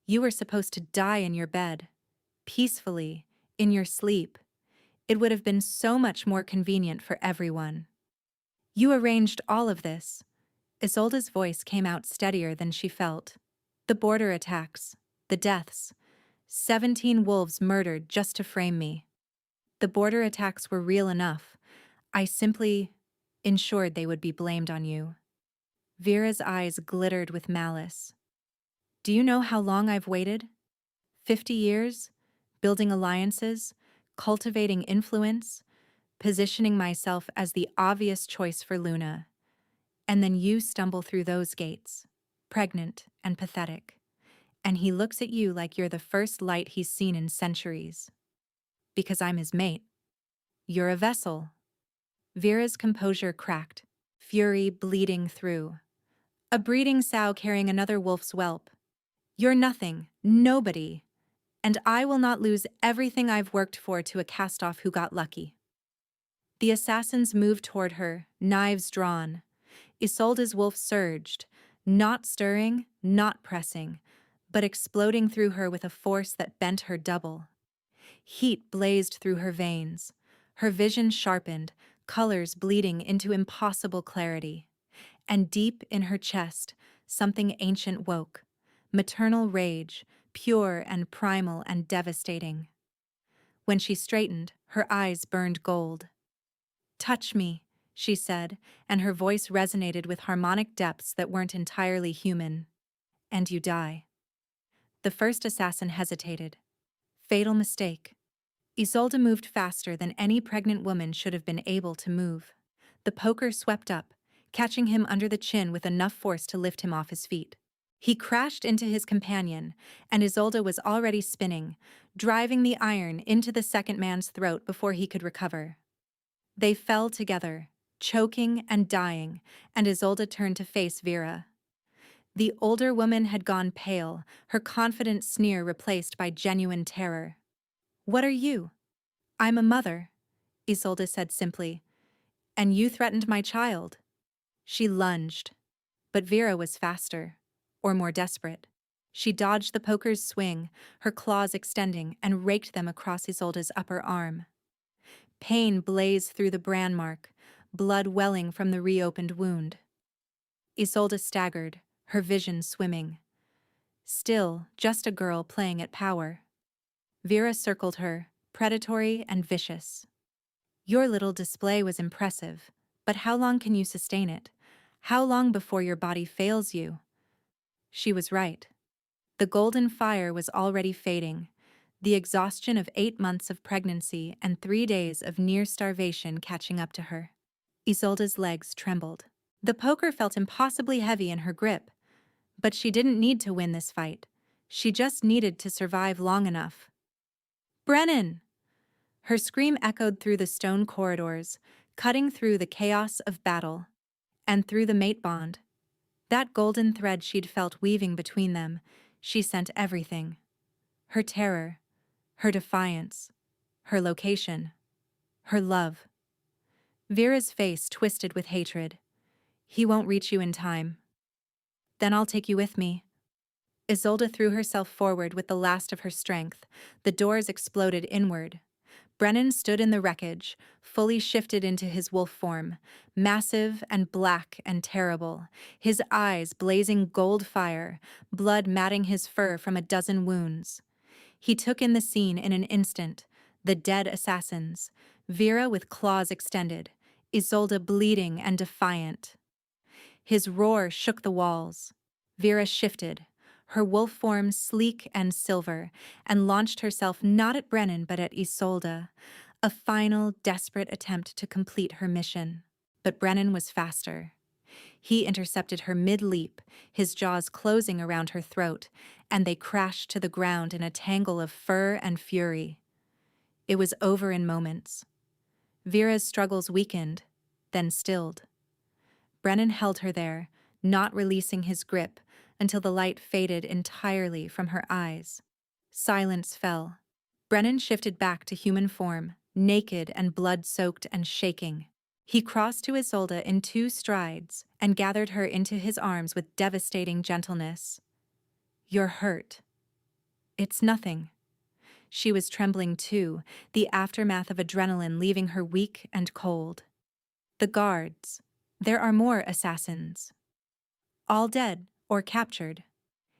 "you were supposed to die in your bed, peacefully, in your sleep. It would have been so much more convenient for everyone. You arranged all of this." Isolde's voice came out steadier than she felt. "The border attacks, the deaths, 17 wolves murdered just to frame me. The border attacks were real enough. I simply ensured they would be blamed on you." Vera's eyes glittered with malice. "Do you know how long I've waited? 50 years? Building alliances, cultivating influence, positioning myself as the obvious choice for Luna. And then you stumble through those gates, pregnant and pathetic. And he looks at you like you're the first light he's seen in centuries. Because I'm his mate. You're a vessel." Vera's composure cracked, fury bleeding through. "A breeding sow carrying another wolf's whelp. You're nothing, nobody. And I will not lose everything I've worked for to a cast-off who got lucky." The assassins moved toward her, knives drawn. Isolde's wolf surged, not stirring, not pressing, but exploding through her with a force that bent her double. Heat blazed through her veins. Her vision sharpened, colors bleeding into impossible clarity. And deep in her chest, something ancient woke. Maternal rage, pure and primal and devastating. When she straightened, her eyes burned gold. "Touch me," she said, and her voice resonated with harmonic depths that weren't entirely human. "And you die." The first assassin hesitated. Fatal mistake. Isolde moved faster than any pregnant woman should have been able to move. The poker swept up, catching him under the chin with enough force to lift him off his feet. He crashed into his companion, and Isolde was already spinning, driving the iron into the second man's throat before he could recover. They fell together, choking and dying, and Isolde turned to face Vera. The older woman had gone pale, her confident sneer replaced by genuine terror. "What are you?" "I'm a mother," Isolde said simply. "And you threatened my child." She lunged. But Vera was faster, or more desperate. She dodged the poker's swing, her claws extending, and raked them across Isolde's upper arm. Pain blazed through the brand mark, blood welling from the reopened wound. Isolde staggered, her vision swimming. Still, just a girl playing at power. Vera circled her, predatory and vicious. "Your little display was impressive, but how long can you sustain it? How long before your body fails you?" She was right. The golden fire was already fading, the exhaustion of 8 months of pregnancy and 3 days of near starvation catching up to her. Isolde's legs trembled. The poker felt impossibly heavy in her grip. But she didn't need to win this fight. She just needed to survive long enough. "Brennan!" Her scream echoed through the stone corridors, cutting through the chaos of battle, and through the mate bond. That golden thread she'd felt weaving between them, she sent everything. Her terror, her defiance, her location, her love. Vera's face twisted with hatred. He won't reach you in time. Then I'll take you with me. Isolde threw herself forward with the last of her strength. The doors exploded inward. Brennan stood in the wreckage, fully shifted into his wolf form, massive and black and terrible, his eyes blazing gold fire, blood matting his fur from a dozen wounds. He took in the scene in an instant, the dead assassins, Vera with claws extended, Isolde bleeding and defiant. His roar shook the walls. Vera shifted, her wolf form sleek and silver, and launched herself not at Brennan but at Isolde, a final, desperate attempt to complete her mission. But Brennan was faster. He intercepted her mid-leap, his jaws closing around her throat, and they crashed to the ground in a tangle of fur and fury. It was over in moments. Vera's struggles weakened, then stilled. Brennan held her there, not releasing his grip, until the light faded entirely from her eyes. Silence fell. Brennan shifted back to human form, naked and blood-soaked and shaking. He crossed to Isolde in 2 strides and gathered her into his arms with devastating gentleness. "You're hurt." "It's nothing." She was trembling too, the aftermath of adrenaline leaving her weak and cold. "The guards. There are more assassins." "All dead or captured."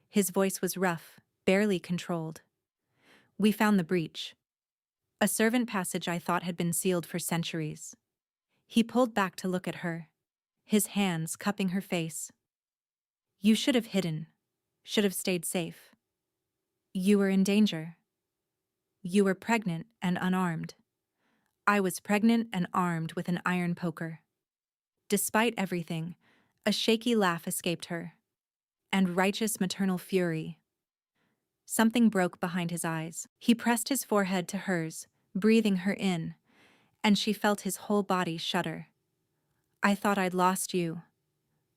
His voice was rough, barely controlled. "We found the breach. A servant passage I thought had been sealed for centuries." He pulled back to look at her, his hands cupping her face. "You should have hidden, should have stayed safe. You were in danger. You were pregnant and unarmed. I was pregnant and armed with an iron poker." Despite everything, a shaky laugh escaped her, and righteous maternal fury. Something broke behind his eyes. He pressed his forehead to hers, breathing her in, and she felt his whole body shudder. "I thought I'd lost you.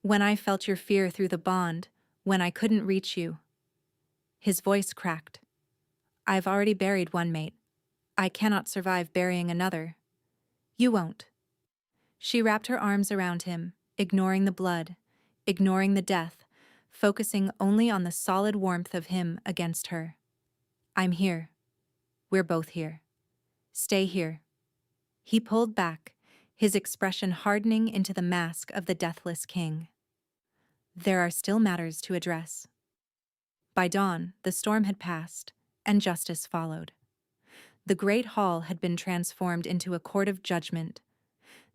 When I felt your fear through the bond, when I couldn't reach you." His voice cracked. "I've already buried one mate. I cannot survive burying another. You won't." She wrapped her arms around him, ignoring the blood, ignoring the death, focusing only on the solid warmth of him against her. "I'm here. We're both here. Stay here." He pulled back, his expression hardening into the mask of the deathless king. "There are still matters to address." By dawn, the storm had passed, and justice followed. The great hall had been transformed into a court of judgment.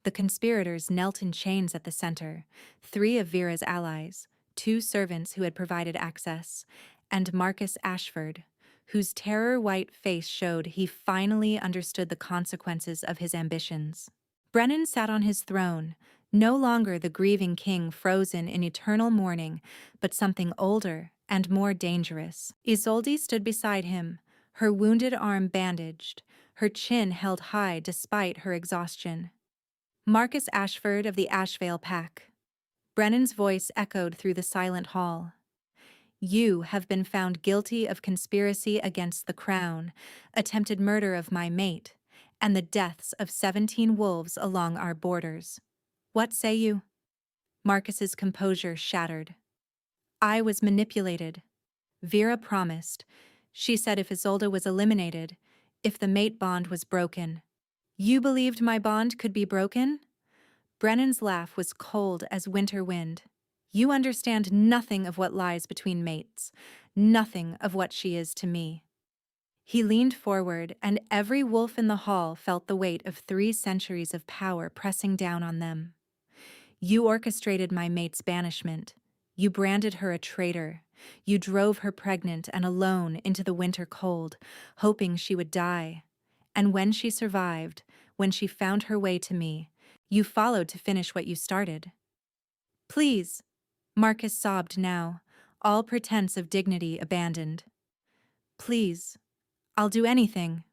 The conspirators knelt in chains at the center, 3 of Vera's allies, 2 servants who had provided access, and Marcus Ashford, whose terror-white face showed he finally understood the consequences of his ambitions. Brennan sat on his throne, no longer the grieving king frozen in eternal mourning, but something older and more dangerous. Isolde stood beside him, her wounded arm bandaged, her chin held high despite her exhaustion. "Marcus Ashford of the Ashvale Pack." Brennan's voice echoed through the silent hall. "You have been found guilty of conspiracy against the crown, attempted murder of my mate, and the deaths of 17 wolves along our borders. What say you?" Marcus's composure shattered. "I was manipulated." Vera promised. She said if Isolde was eliminated, if the mate bond was broken. "You believed my bond could be broken?" Brennan's laugh was cold as winter wind. "You understand nothing of what lies between mates, nothing of what she is to me." He leaned forward, and every wolf in the hall felt the weight of 3 centuries of power pressing down on them. "You orchestrated my mate's banishment. You branded her a traitor. You drove her pregnant and alone into the winter cold, hoping she would die. And when she survived, when she found her way to me, you followed to finish what you started." "Please," Marcus sobbed now, all pretense of dignity abandoned. "Please, I'll do anything."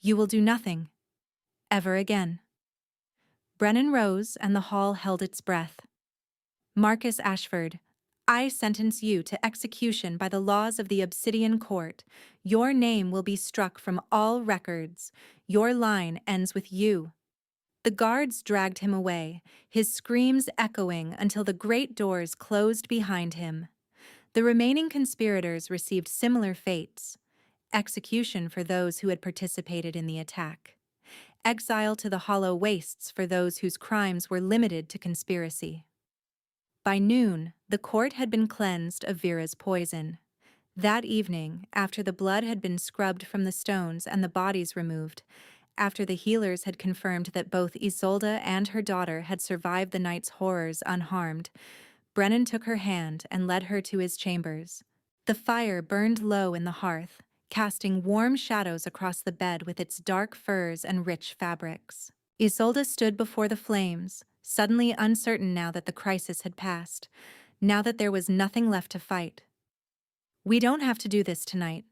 "You will do nothing. Ever again." Brennan rose and the hall held its breath. Marcus Ashford, I sentence you to execution by the laws of the Obsidian Court. Your name will be struck from all records. Your line ends with you. The guards dragged him away, his screams echoing until the great doors closed behind him. The remaining conspirators received similar fates: execution for those who had participated in the attack, exile to the hollow wastes for those whose crimes were limited to conspiracy. By noon, the court had been cleansed of Vera's poison. That evening, after the blood had been scrubbed from the stones and the bodies removed, after the healers had confirmed that both Isolde and her daughter had survived the night's horrors unharmed, Brennan took her hand and led her to his chambers. The fire burned low in the hearth, casting warm shadows across the bed with its dark furs and rich fabrics. Isolde stood before the flames, suddenly uncertain now that the crisis had passed, now that there was nothing left to fight. We don't have to do this tonight.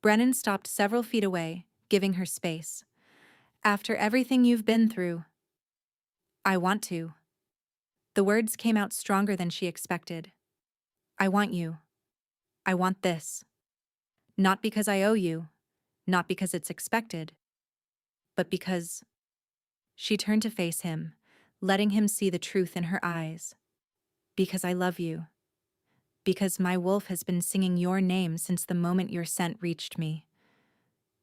Brennan stopped several feet away, giving her space. After everything you've been through, I want to. The words came out stronger than she expected. I want you. I want this. Not because I owe you, not because it's expected, but because... She turned to face him, letting him see the truth in her eyes. Because I love you. Because my wolf has been singing your name since the moment your scent reached me.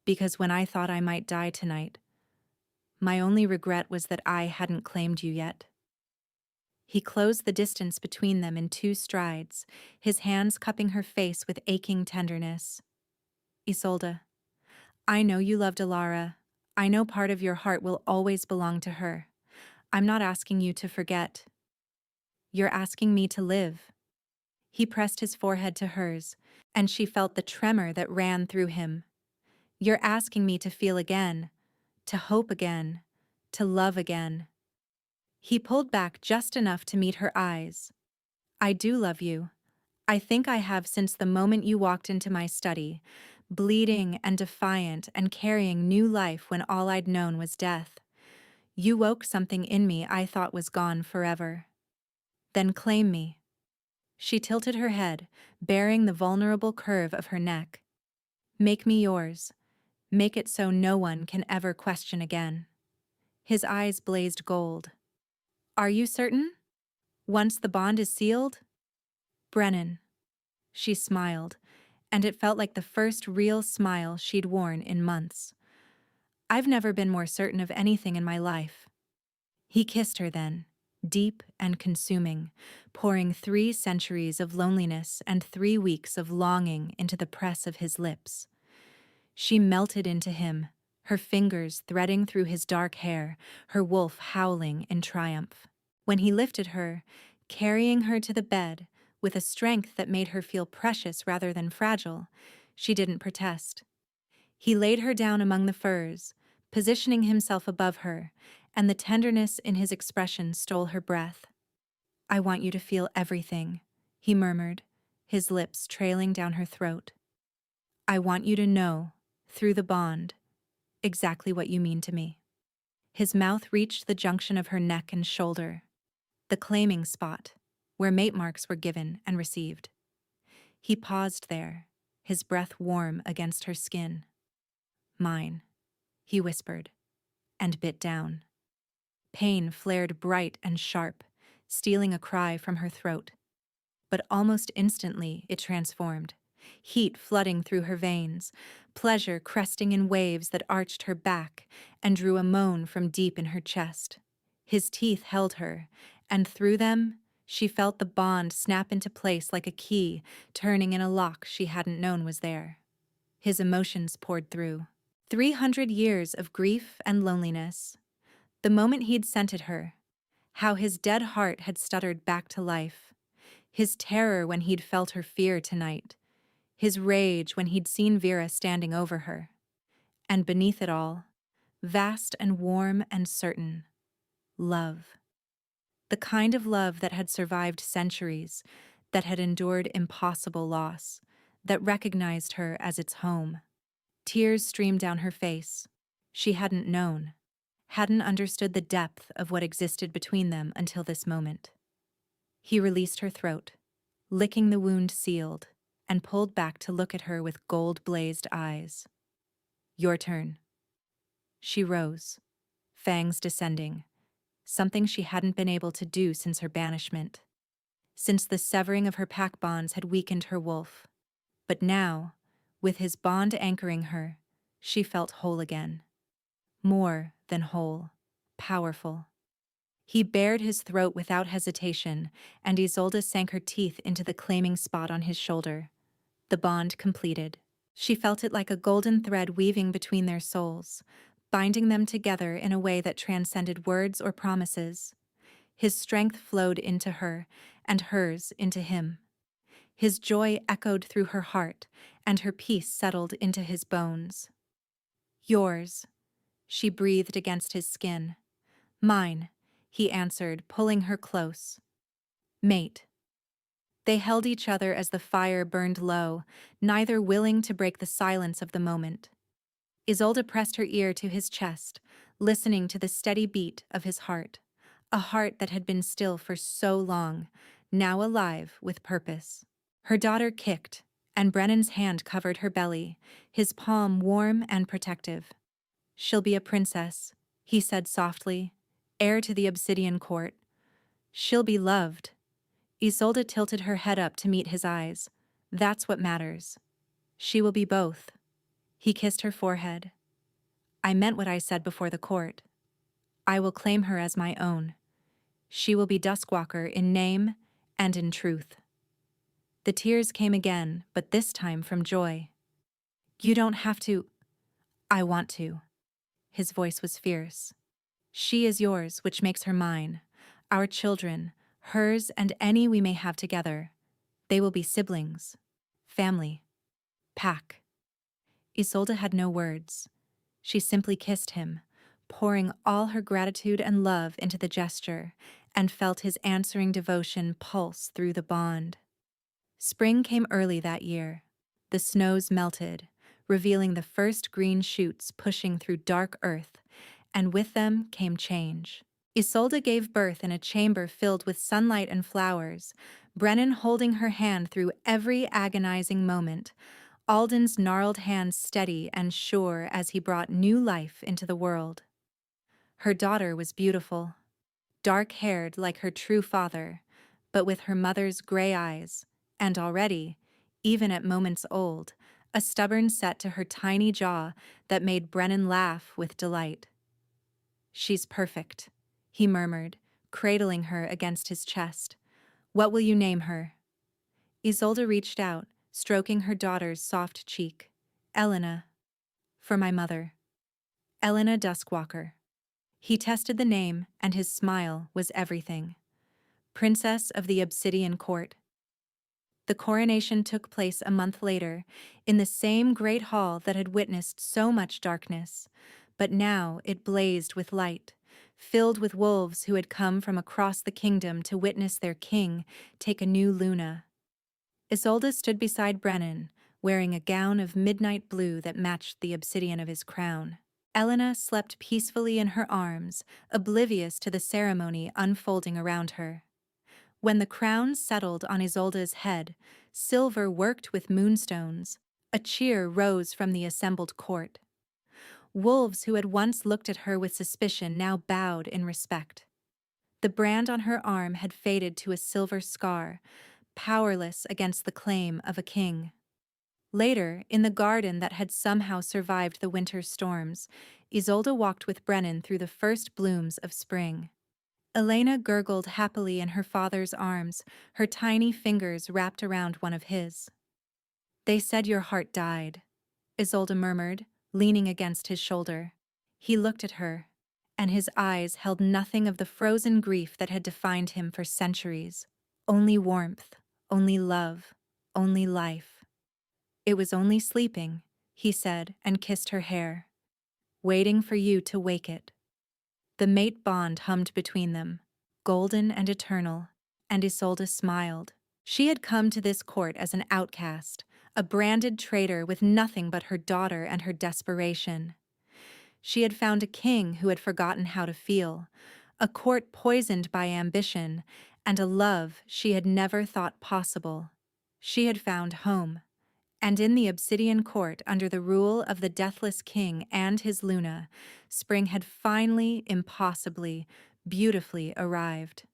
Because when I thought I might die tonight, my only regret was that I hadn't claimed you yet. He closed the distance between them in 2 strides, his hands cupping her face with aching tenderness. Isolde, I know you loved Alara. I know part of your heart will always belong to her. I'm not asking you to forget. You're asking me to live. He pressed his forehead to hers, and she felt the tremor that ran through him. You're asking me to feel again, to hope again, to love again. He pulled back just enough to meet her eyes. I do love you. I think I have since the moment you walked into my study, bleeding and defiant and carrying new life when all I'd known was death. You woke something in me I thought was gone forever. Then claim me. She tilted her head, baring the vulnerable curve of her neck. Make me yours. Make it so no one can ever question again. His eyes blazed gold. Are you certain? Once the bond is sealed? Brennan. She smiled, and it felt like the first real smile she'd worn in months. I've never been more certain of anything in my life. He kissed her then, deep and consuming, pouring 3 centuries of loneliness and 3 weeks of longing into the press of his lips. She melted into him, her fingers threading through his dark hair, her wolf howling in triumph. When he lifted her, carrying her to the bed, with a strength that made her feel precious rather than fragile, she didn't protest. He laid her down among the furs, positioning himself above her, and the tenderness in his expression stole her breath. I want you to feel everything, he murmured, his lips trailing down her throat. I want you to know, through the bond, exactly what you mean to me. His mouth reached the junction of her neck and shoulder, the claiming spot, where mate marks were given and received. He paused there, his breath warm against her skin. Mine, he whispered, and bit down. Pain flared bright and sharp, stealing a cry from her throat. But almost instantly it transformed, heat flooding through her veins, pleasure cresting in waves that arched her back and drew a moan from deep in her chest. His teeth held her, and through them, she felt the bond snap into place like a key, turning in a lock she hadn't known was there. His emotions poured through. 300 years of grief and loneliness. The moment he'd scented her. How his dead heart had stuttered back to life. His terror when he'd felt her fear tonight. His rage when he'd seen Vera standing over her. And beneath it all, vast and warm and certain, love. The kind of love that had survived centuries, that had endured impossible loss, that recognized her as its home. Tears streamed down her face. She hadn't known, hadn't understood the depth of what existed between them until this moment. He released her throat, licking the wound sealed, and pulled back to look at her with gold-blazed eyes. Your turn. She rose, fangs descending, something she hadn't been able to do since her banishment, since the severing of her pack bonds had weakened her wolf. But now, with his bond anchoring her, she felt whole again. More than whole, powerful. He bared his throat without hesitation, and Isolde sank her teeth into the claiming spot on his shoulder. The bond completed. She felt it like a golden thread weaving between their souls, binding them together in a way that transcended words or promises. His strength flowed into her, and hers into him. His joy echoed through her heart, and her peace settled into his bones. Yours, she breathed against his skin. Mine, he answered, pulling her close. Mate. They held each other as the fire burned low, neither willing to break the silence of the moment. Isolde pressed her ear to his chest, listening to the steady beat of his heart, a heart that had been still for so long, now alive with purpose. Her daughter kicked, and Brennan's hand covered her belly, his palm warm and protective. She'll be a princess, he said softly, heir to the Obsidian Court. She'll be loved. Isolde tilted her head up to meet his eyes. That's what matters. She will be both. He kissed her forehead. I meant what I said before the court. I will claim her as my own. She will be Duskwalker in name and in truth. The tears came again, but this time from joy. You don't have to. I want to. His voice was fierce. She is yours, which makes her mine. Our children, hers and any we may have together. They will be siblings, family, pack. Isolde had no words. She simply kissed him, pouring all her gratitude and love into the gesture, and felt his answering devotion pulse through the bond. Spring came early that year. The snows melted, revealing the first green shoots pushing through dark earth, and with them came change. Isolde gave birth in a chamber filled with sunlight and flowers, Brennan holding her hand through every agonizing moment, Alden's gnarled hands steady and sure as he brought new life into the world. Her daughter was beautiful, dark-haired like her true father, but with her mother's gray eyes, and already, even at moments old, a stubborn set to her tiny jaw that made Brennan laugh with delight. She's perfect, he murmured, cradling her against his chest. What will you name her? Isolde reached out, stroking her daughter's soft cheek. Elena. For my mother. Elena Duskwalker. He tested the name, and his smile was everything. Princess of the Obsidian Court. The coronation took place a month later, in the same great hall that had witnessed so much darkness, but now it blazed with light, filled with wolves who had come from across the kingdom to witness their king take a new Luna. Isolde stood beside Brennan, wearing a gown of midnight blue that matched the obsidian of his crown. Elena slept peacefully in her arms, oblivious to the ceremony unfolding around her. When the crown settled on Isolde's head, silver worked with moonstones, a cheer rose from the assembled court. Wolves who had once looked at her with suspicion now bowed in respect. The brand on her arm had faded to a silver scar, powerless against the claim of a king. Later, in the garden that had somehow survived the winter storms, Isolde walked with Brennan through the first blooms of spring. Elena gurgled happily in her father's arms, her tiny fingers wrapped around one of his. They said your heart died, Isolde murmured, leaning against his shoulder. He looked at her, and his eyes held nothing of the frozen grief that had defined him for centuries. Only warmth, only love, only life. It was only sleeping, he said, and kissed her hair. Waiting for you to wake it. The mate bond hummed between them, golden and eternal, and Isolde smiled. She had come to this court as an outcast, a branded traitor with nothing but her daughter and her desperation. She had found a king who had forgotten how to feel, a court poisoned by ambition, and a love she had never thought possible. She had found home, and in the Obsidian Court, under the rule of the Deathless King and his Luna, spring had finally, impossibly, beautifully arrived.